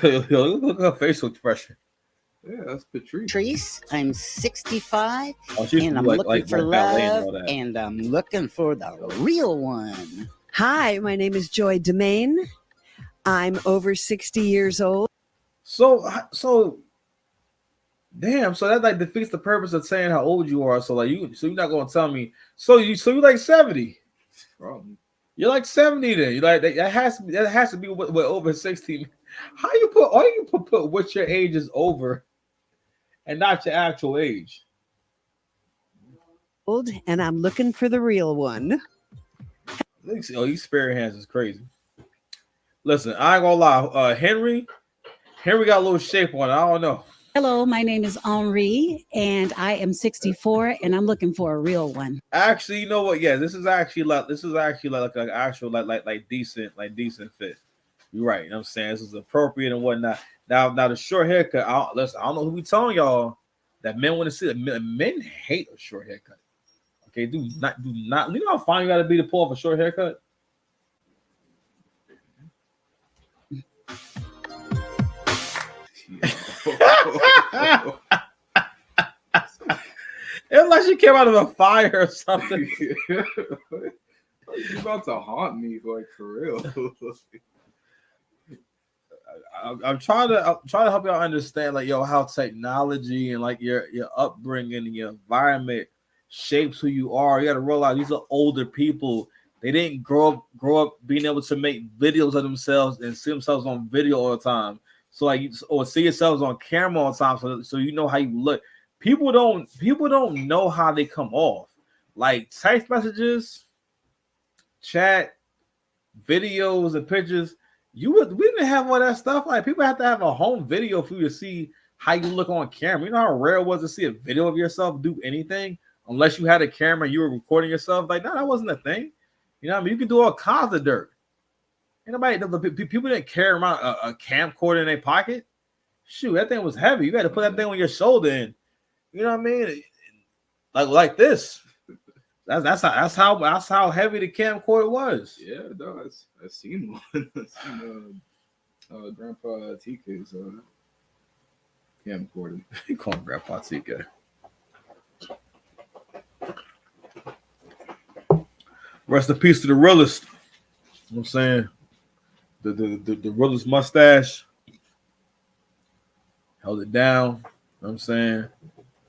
Look at her facial expression. Yeah, that's Patrice. Patrice, I'm 65, and I'm looking for love, and I'm looking for the real one. Hi, my name is Joy Demain. I'm over 60 years old. So damn. So that like defeats the purpose of saying how old you are. So you're not gonna tell me. So you're like 70. Probably. You're like 70 then. You like that has to be what over 60. How you put what your age is over, and not your actual age. And I'm looking for the real one. Oh, these spirit hands is crazy. Listen, I ain't gonna lie. Henry got a little shape on it. I don't know. Hello, my name is Henri, and I am 64, and I'm looking for a real one. Actually, you know what? Yeah, this is actually like an actual decent fit. You're right. You know what I'm saying? This is appropriate and whatnot. Now the short haircut. I don't know who we telling y'all that men want to see it. Men hate a short haircut. Okay, do not. You know how fine you gotta be to pull off a short haircut? It's like she came out of a fire or something. You about to haunt me, like, for real. I'm trying to help y'all understand, like, how technology and like your upbringing and your environment shapes who you are. You got to realize these are older people. They didn't grow up being able to make videos of themselves and see themselves on video all the time. So like, or see yourselves on camera all the time. So you know how you look. People don't know how they come off. Like text messages, chat, videos, and pictures. We didn't have all that stuff. Like people have to have a home video for you to see how you look on camera. You know how rare it was to see a video of yourself do anything unless you had a camera and you were recording yourself. Like, no, that wasn't a thing. You know what I mean? You could do all kinds of dirt. People didn't carry around a camcorder in their pocket. Shoot, that thing was heavy. You had to put that thing on your shoulder and you know what I mean? Like this. That's how heavy the camcorder was. Yeah, no, I seen one. I seen Grandpa TK's camcorder. You call him Grandpa TK. Rest in peace to the realest. You know what I'm saying? The realest mustache. Held it down. You know what I'm saying?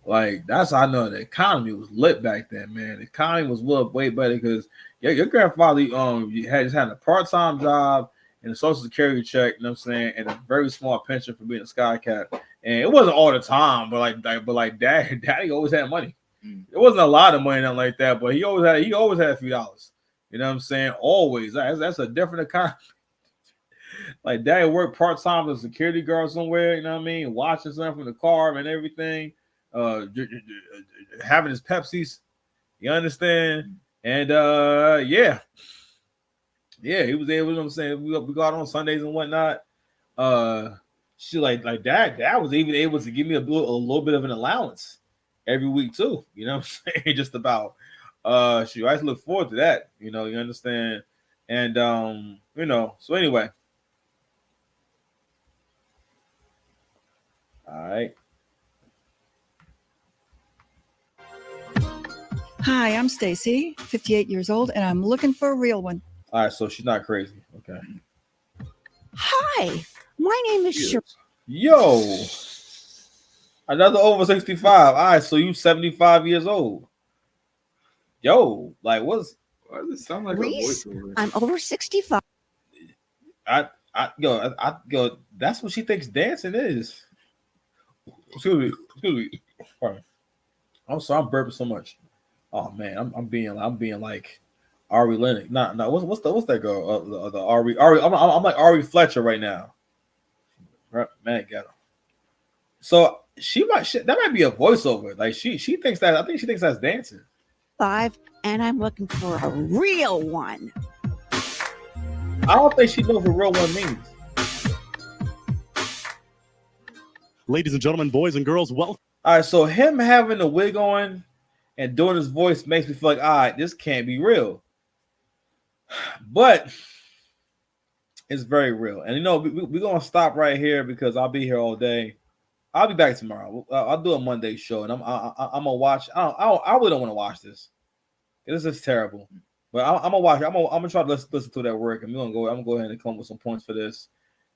Like, that's how I know the economy was lit back then, man. The economy was way better because your grandfather just had a part-time job and a social security check, you know what I'm saying, and a very small pension for being a sky cat. And it wasn't all the time, but daddy always had money. It wasn't a lot of money, nothing like that, but he always had a few dollars. You know what I'm saying? Always. That's a different economy. Like daddy worked part-time as a security guard somewhere, you know what I mean, watching something from the car and everything. Having his Pepsis, you understand? And yeah, he was able, you know what I'm saying, we go out on Sundays and whatnot. She like dad was even able to give me a little bit of an allowance every week too, you know what I'm saying? Just about I just look forward to that, you know, you understand? And you know, so anyway, all right. Hi, I'm Stacy, 58 years old, and I'm looking for a real one. All right, so she's not crazy. Okay. Hi, my name is Shirley. Yo, another over 65. All right, so you 75 years old. Yo, like why does it sound like Reese, a voiceover? I'm over 65. Yo, that's what she thinks dancing is. Excuse me. Pardon. I'm sorry, I'm burping so much. Oh man, I'm being like Ari Lennox. No, what's that girl? The Ari. I'm like Ari Fletcher right now. Right, man, get her. So that might be a voiceover. Like she thinks that. I think she thinks that's dancing. 5, and I'm looking for a real one. I don't think she knows what real one means. Ladies and gentlemen, boys and girls, welcome. All right, so him having the wig on and doing his voice makes me feel like, all right, this can't be real. But it's very real. And, you know, we're going to stop right here because I'll be here all day. I'll be back tomorrow. I'll do a Monday show, and I'm going to watch. I really don't want to watch this. This is terrible. But I'm going to watch it. I'm going to try to listen to that work, and I'm going to go ahead and come up with some points for this,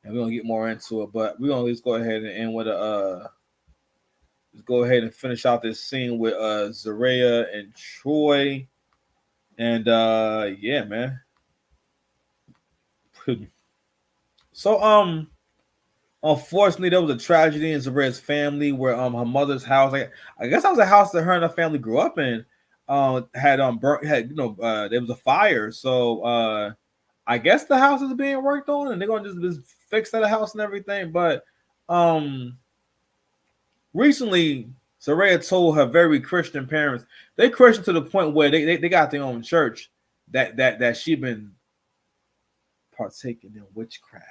and we're going to get more into it. But we're going to just go ahead and end with let's go ahead and finish out this scene with Zaraya and Troy. And yeah, man. So unfortunately, there was a tragedy in Zaraya's family where her mother's house, like I guess that was a house that her and her family grew up in, had burnt, had there was a fire. So I guess the house is being worked on, and they're gonna just fix that house and everything. But recently, Zaraya told her very Christian parents, they Christian to the point where they got their own church, that she been partaking in witchcraft,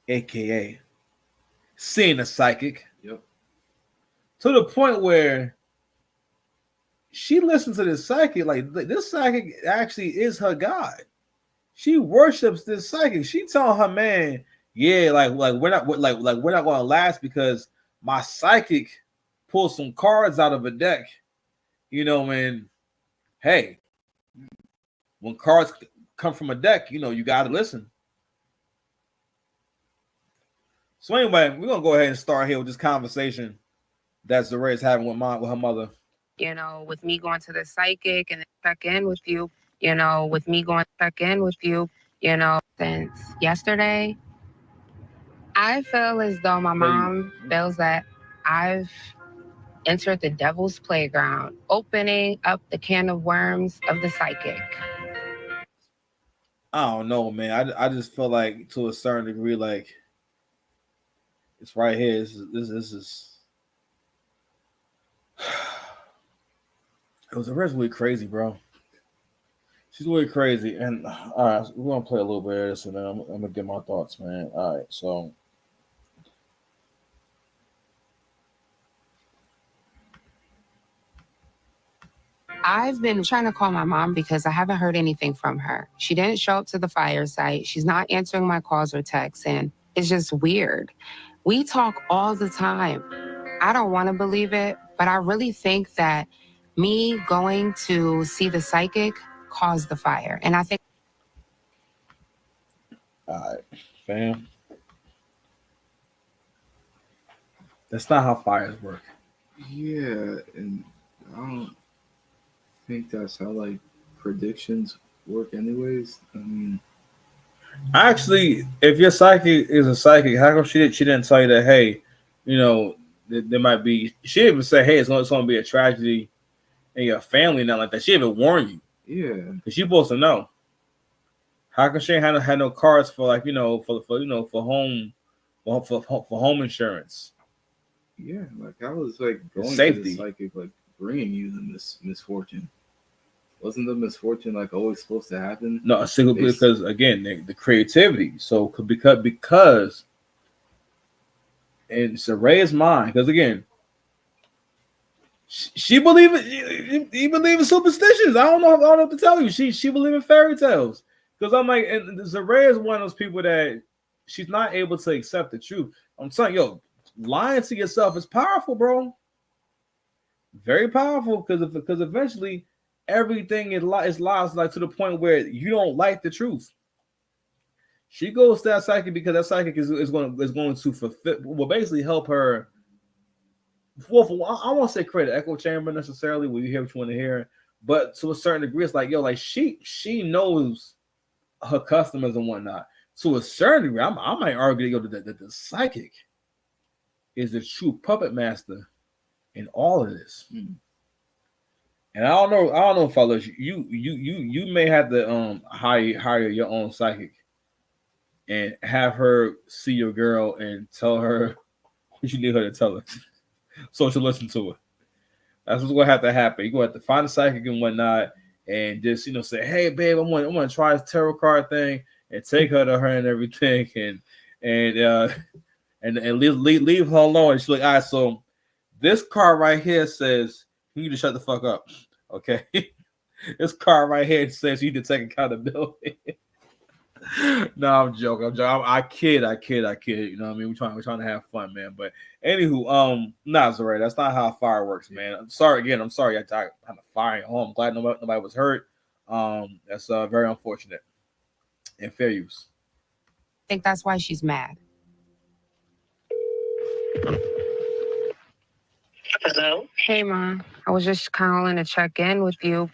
aka seeing a psychic. Yep. To the point where she listens to this psychic, like this psychic actually is her God. She worships this psychic. She telling her man, yeah, like we're not gonna last because my psychic pulled some cards out of a deck. And hey, when cards come from a deck, you gotta listen. So anyway, we're gonna go ahead and start here with this conversation that Zaraya's having with her mother. With me going to the psychic and check in with you, since yesterday, I feel as though my mom feels that I've entered the devil's playground, opening up the can of worms of the psychic. I don't know, man. I just feel like to a certain degree, like it's right here. This is it was really crazy, bro. She's really crazy. And all right, we're gonna play a little bit of this, and then I'm gonna get my thoughts, man. All right, so. I've been trying to call my mom because I haven't heard anything from her. She didn't show up to the fire site. She's not answering my calls or texts, and it's just weird. We talk all the time. I don't want to believe it, but I really think that me going to see the psychic caused the fire. And I think... All right, fam. That's not how fires work. Yeah, and I don't think that's how like predictions work anyways. I mean, actually, if your psychic is a psychic, how come she didn't tell you that, hey, there might be, she didn't even say, hey, it's going to be a tragedy in your family, not like that. She didn't even warn you. Yeah, because you're supposed to know. How come she ain't had no cards for like for home insurance? Yeah, like I was like going safety. To the psychic, like bringing you the misfortune. Wasn't the misfortune like always supposed to happen? No, because again, the creativity. So because in Zaraya's mind, because again, she believe it. He believe in superstitions. I don't know what to tell you. She believe in fairy tales. Because I'm like, and Zaraya is one of those people that she's not able to accept the truth. I'm telling you, lying to yourself is powerful, bro. Very powerful, because eventually everything is lies, like to the point where you don't like the truth. She goes to that psychic because that psychic is going to fulfill, will basically help her. Well, I won't say create an echo chamber necessarily where you hear what you want to hear, but to a certain degree, it's like, like she knows her customers and whatnot. To a certain degree, I might argue that the psychic is the true puppet master in all of this. And I don't know, fellas. You may have to hire your own psychic and have her see your girl and tell her what you need her to tell her, so she'll listen to it. That's what's gonna have to happen. You're gonna have to find a psychic and whatnot, and just say, "Hey, babe, I want to try this tarot card thing," and take her to her and everything, and leave her alone. And she's like, "All right, so this card right here says you need to shut the fuck up, okay?" This card right here says you need to take accountability. No, I'm joking. I kid. You know what I mean? We're trying to have fun, man. But anywho, Zaraya, that's not how fire works, man. I'm sorry. I had a fire at home. I'm glad nobody was hurt. That's very unfortunate. And fair use. I think that's why she's mad. Hello? Hey, Mom. I was just calling to check in with you.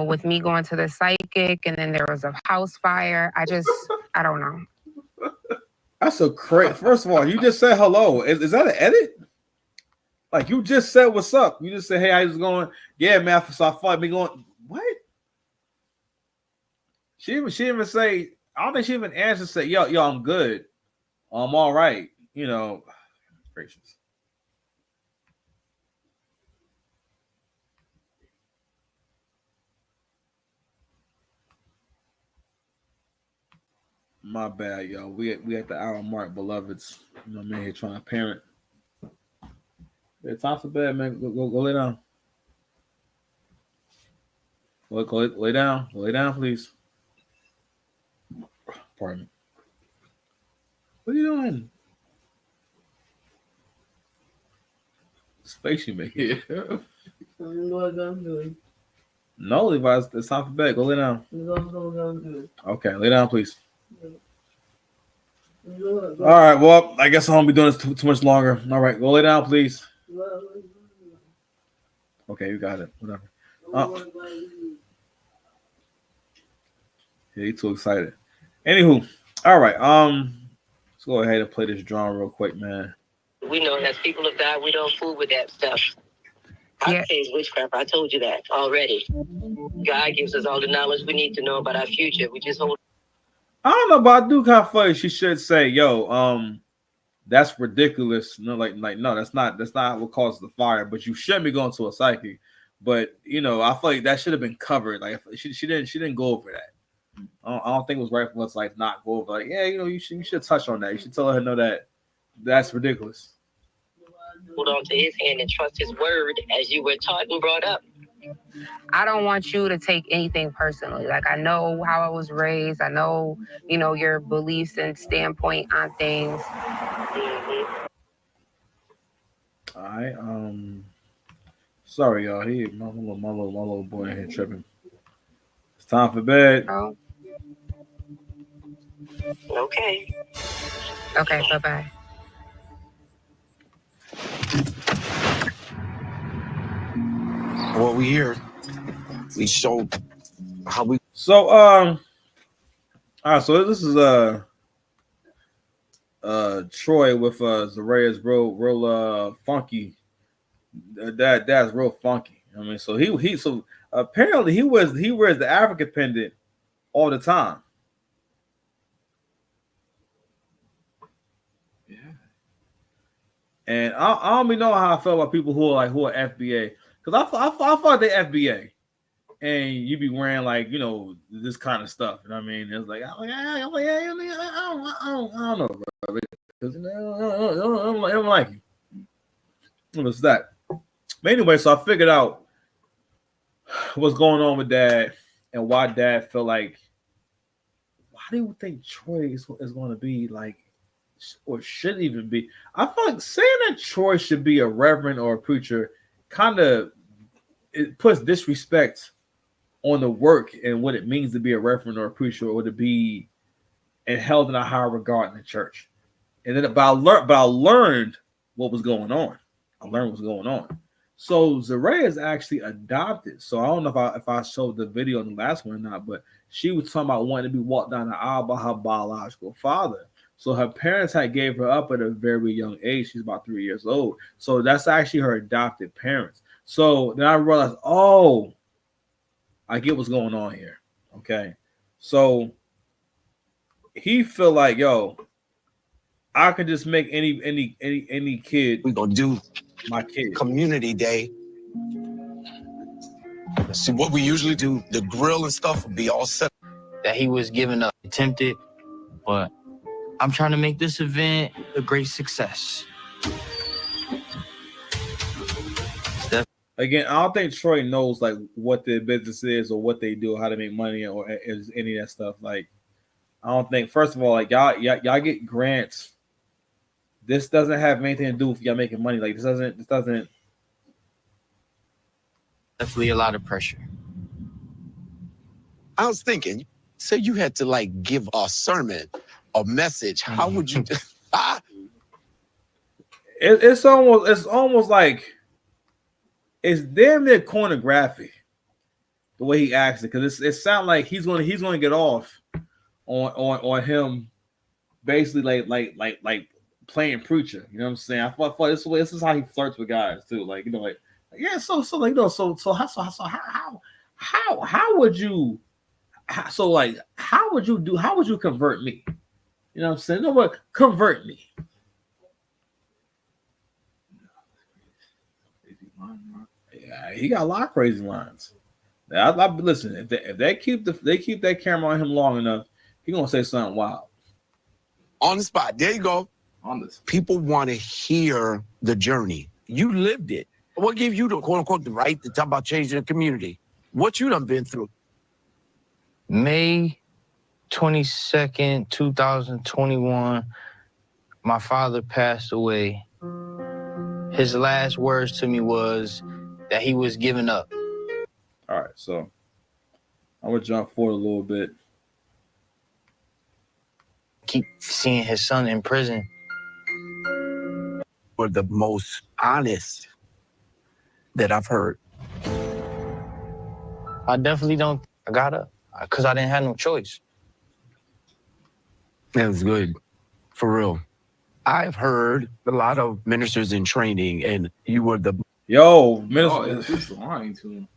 With me going to the psychic and then there was a house fire. I don't know. That's a crazy. First of all, you just said hello. Is that an edit? Like you just said what's up. You just said, hey, how's it going? Yeah, man. So I thought me going, what? She even say, I don't think she even answered, say, yo, I'm good. I'm all right. You know, gracious. My bad, yo. We at the hour mark, beloveds. You know, man, here trying to parent. It's time for bed, man. Go lay down. Go lay down. Go lay down, please. Pardon me. What are you doing? This face you make. Yeah. No, Levi, it's time for bed. Go lay down. Okay, lay down, please. All right, well, I guess I won't be doing this too much longer. All right, go lay down, please. Okay, you got it. Whatever. Yeah, you're too excited. Anywho, all right. Let's go ahead and play this drum real quick, man. We know as people of God, we don't fool with that stuff. I say it's witchcraft. I told you that already. God gives us all the knowledge we need to know about our future. We just hold. I don't know, but I do kind of feel like she should say, "Yo, that's ridiculous." No, no, that's not what causes the fire. But you shouldn't be going to a psychic. But you know, I feel like that should have been covered. Like she didn't go over that. I don't think it was right for us like not go over. Like, yeah, you know, you should touch on that. You should tell her no that's ridiculous. Hold on to his hand and trust his word, as you were taught and brought up. I don't want you to take anything personally. Like, I know how I was raised. I know, you know, your beliefs and standpoint on things. All right. Sorry, y'all. My little boy in here tripping. It's time for bed. Oh. Okay. Okay. Bye-bye. What we hear, we show how we. So all right. So this is Troy with Zaraya's real funky. That's real funky. I mean, so so apparently he wears the African pendant all the time. Yeah. And I don't even know how I feel about people who are FBA, because I thought they FBA, and you be wearing like, you know, this kind of stuff. You know what I mean? It's like I don't know, bro. Because I don't like it. What's that? But anyway, so I figured out what's going on with Dad and why Dad felt like. Why do you think Troy is going to be like, or should even be? I feel like saying that Troy should be a reverend or a preacher kind of it puts disrespect on the work and what it means to be a reverend or a preacher, or to be and held in a higher regard in the church. And then, but I learned what was going on. So Zaraya is actually adopted. So I don't know if I showed the video in the last one or not, but she was talking about wanting to be walked down the aisle by her biological father. So her parents had gave her up at a very young age. She's about 3 years old. So that's actually her adopted parents. So then I realized, oh, I get what's going on here. Okay. So he feel like, yo, I can just make any kid. We're gonna do my kid community day. See what we usually do, the grill and stuff will be all set. That he was giving up, attempted, but I'm trying to make this event a great success. Again, I don't think Troy knows like what their business is or what they do, how to make money, or is any of that stuff. Like, I don't think. First of all, like y'all get grants. This doesn't have anything to do with y'all making money. Like this doesn't. Definitely a lot of pressure. I was thinking, say you had to like give a sermon, a message. How would you? It's almost like it's damn near pornographic the way he acts it, because it sounds like he's gonna get off on him basically like playing preacher. You know what I'm saying? I thought this is how he flirts with guys too. Like, you know, like yeah. So like, you know, so how would you? So like, how would you convert me? You know what I'm saying? No, what convert me? Yeah, he got a lot of crazy lines. Listen, if they keep that camera on him long enough, he gonna say something wild. On the spot. There you go. On this. People want to hear the journey. You lived it. What gave you the quote unquote the right to talk about changing the community? What you done been through? May 22nd, 2021, my father passed away. His last words to me was that he was giving up. All right, so I'm gonna jump forward a little bit. Keep seeing his son in prison. Were the most honest that I've heard. I definitely don't. I got up because I didn't have no choice. That was good. For real. I've heard a lot of ministers in training, and you were the minister. He's lying to him.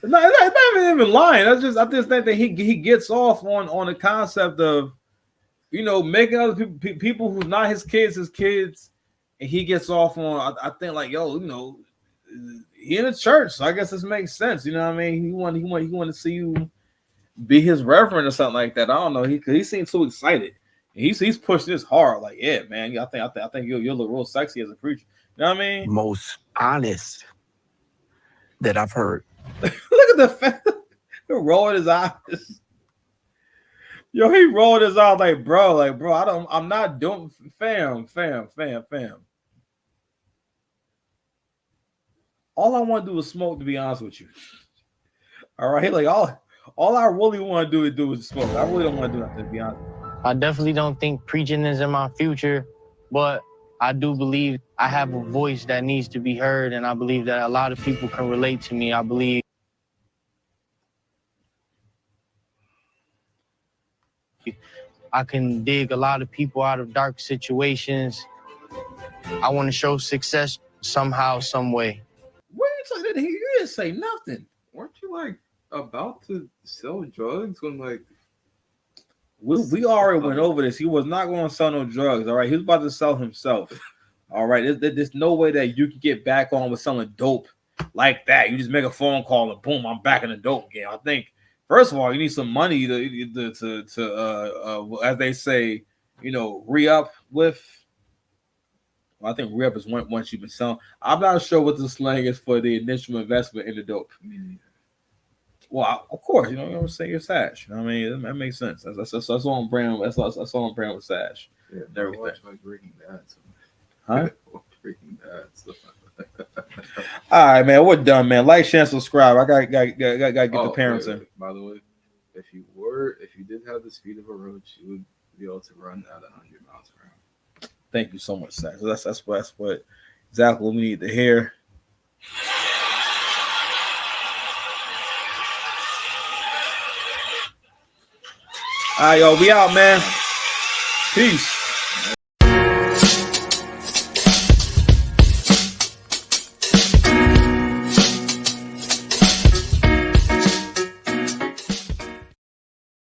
No, it's not even lying. I just think that he gets off on the concept of, you know, making other people who's not his kids, and he gets off on. I think like, yo, you know, he in the church, so I guess this makes sense. You know what I mean? He want to see you be his reverend or something like that. I don't know. He seems too excited. He's pushing this hard. Like, yeah, man. I think you'll look real sexy as a preacher. You know what I mean? Most honest that I've heard. Look at the fact he rolled his eyes. Yo, he rolled his eyes like, bro, I'm not doing fam. All I want to do is smoke, to be honest with you. All right, like all I really want to do is smoke. I really don't want to do nothing, to be honest. I definitely don't think preaching is in my future, but I do believe I have a voice that needs to be heard, and I believe that a lot of people can relate to me. I believe I can dig a lot of people out of dark situations. I want to show success somehow, some way. What are you talking? You didn't say nothing. Weren't you like about to sell drugs when like we already went over this? He was not going to sell no drugs. All right, he was about to sell himself. All right, there's no way that you can get back on with selling dope like that. You just make a phone call and boom, I'm back in the dope game. I think first of all, you need some money to as they say, you know, re-up with. Well, I think re-up is once you've been selling. I'm not sure what the slang is for the initial investment in the dope. Well, of course, you know what I'm saying. You're Sash. You know what I mean, that makes sense. That's all I'm brand. That's all I'm brand with Sash. Yeah, and everything. Watch like Breaking Bad. Huh? Breaking Bad. All right, man. We're done, man. Like, share, and subscribe. I got get the parents in. By the way, if you did have the speed of a roach, you would be able to run at 100 miles per hour. Thank you so much, Sash. So that's what exactly what we need to hear. All right, yo, we out, man. Peace.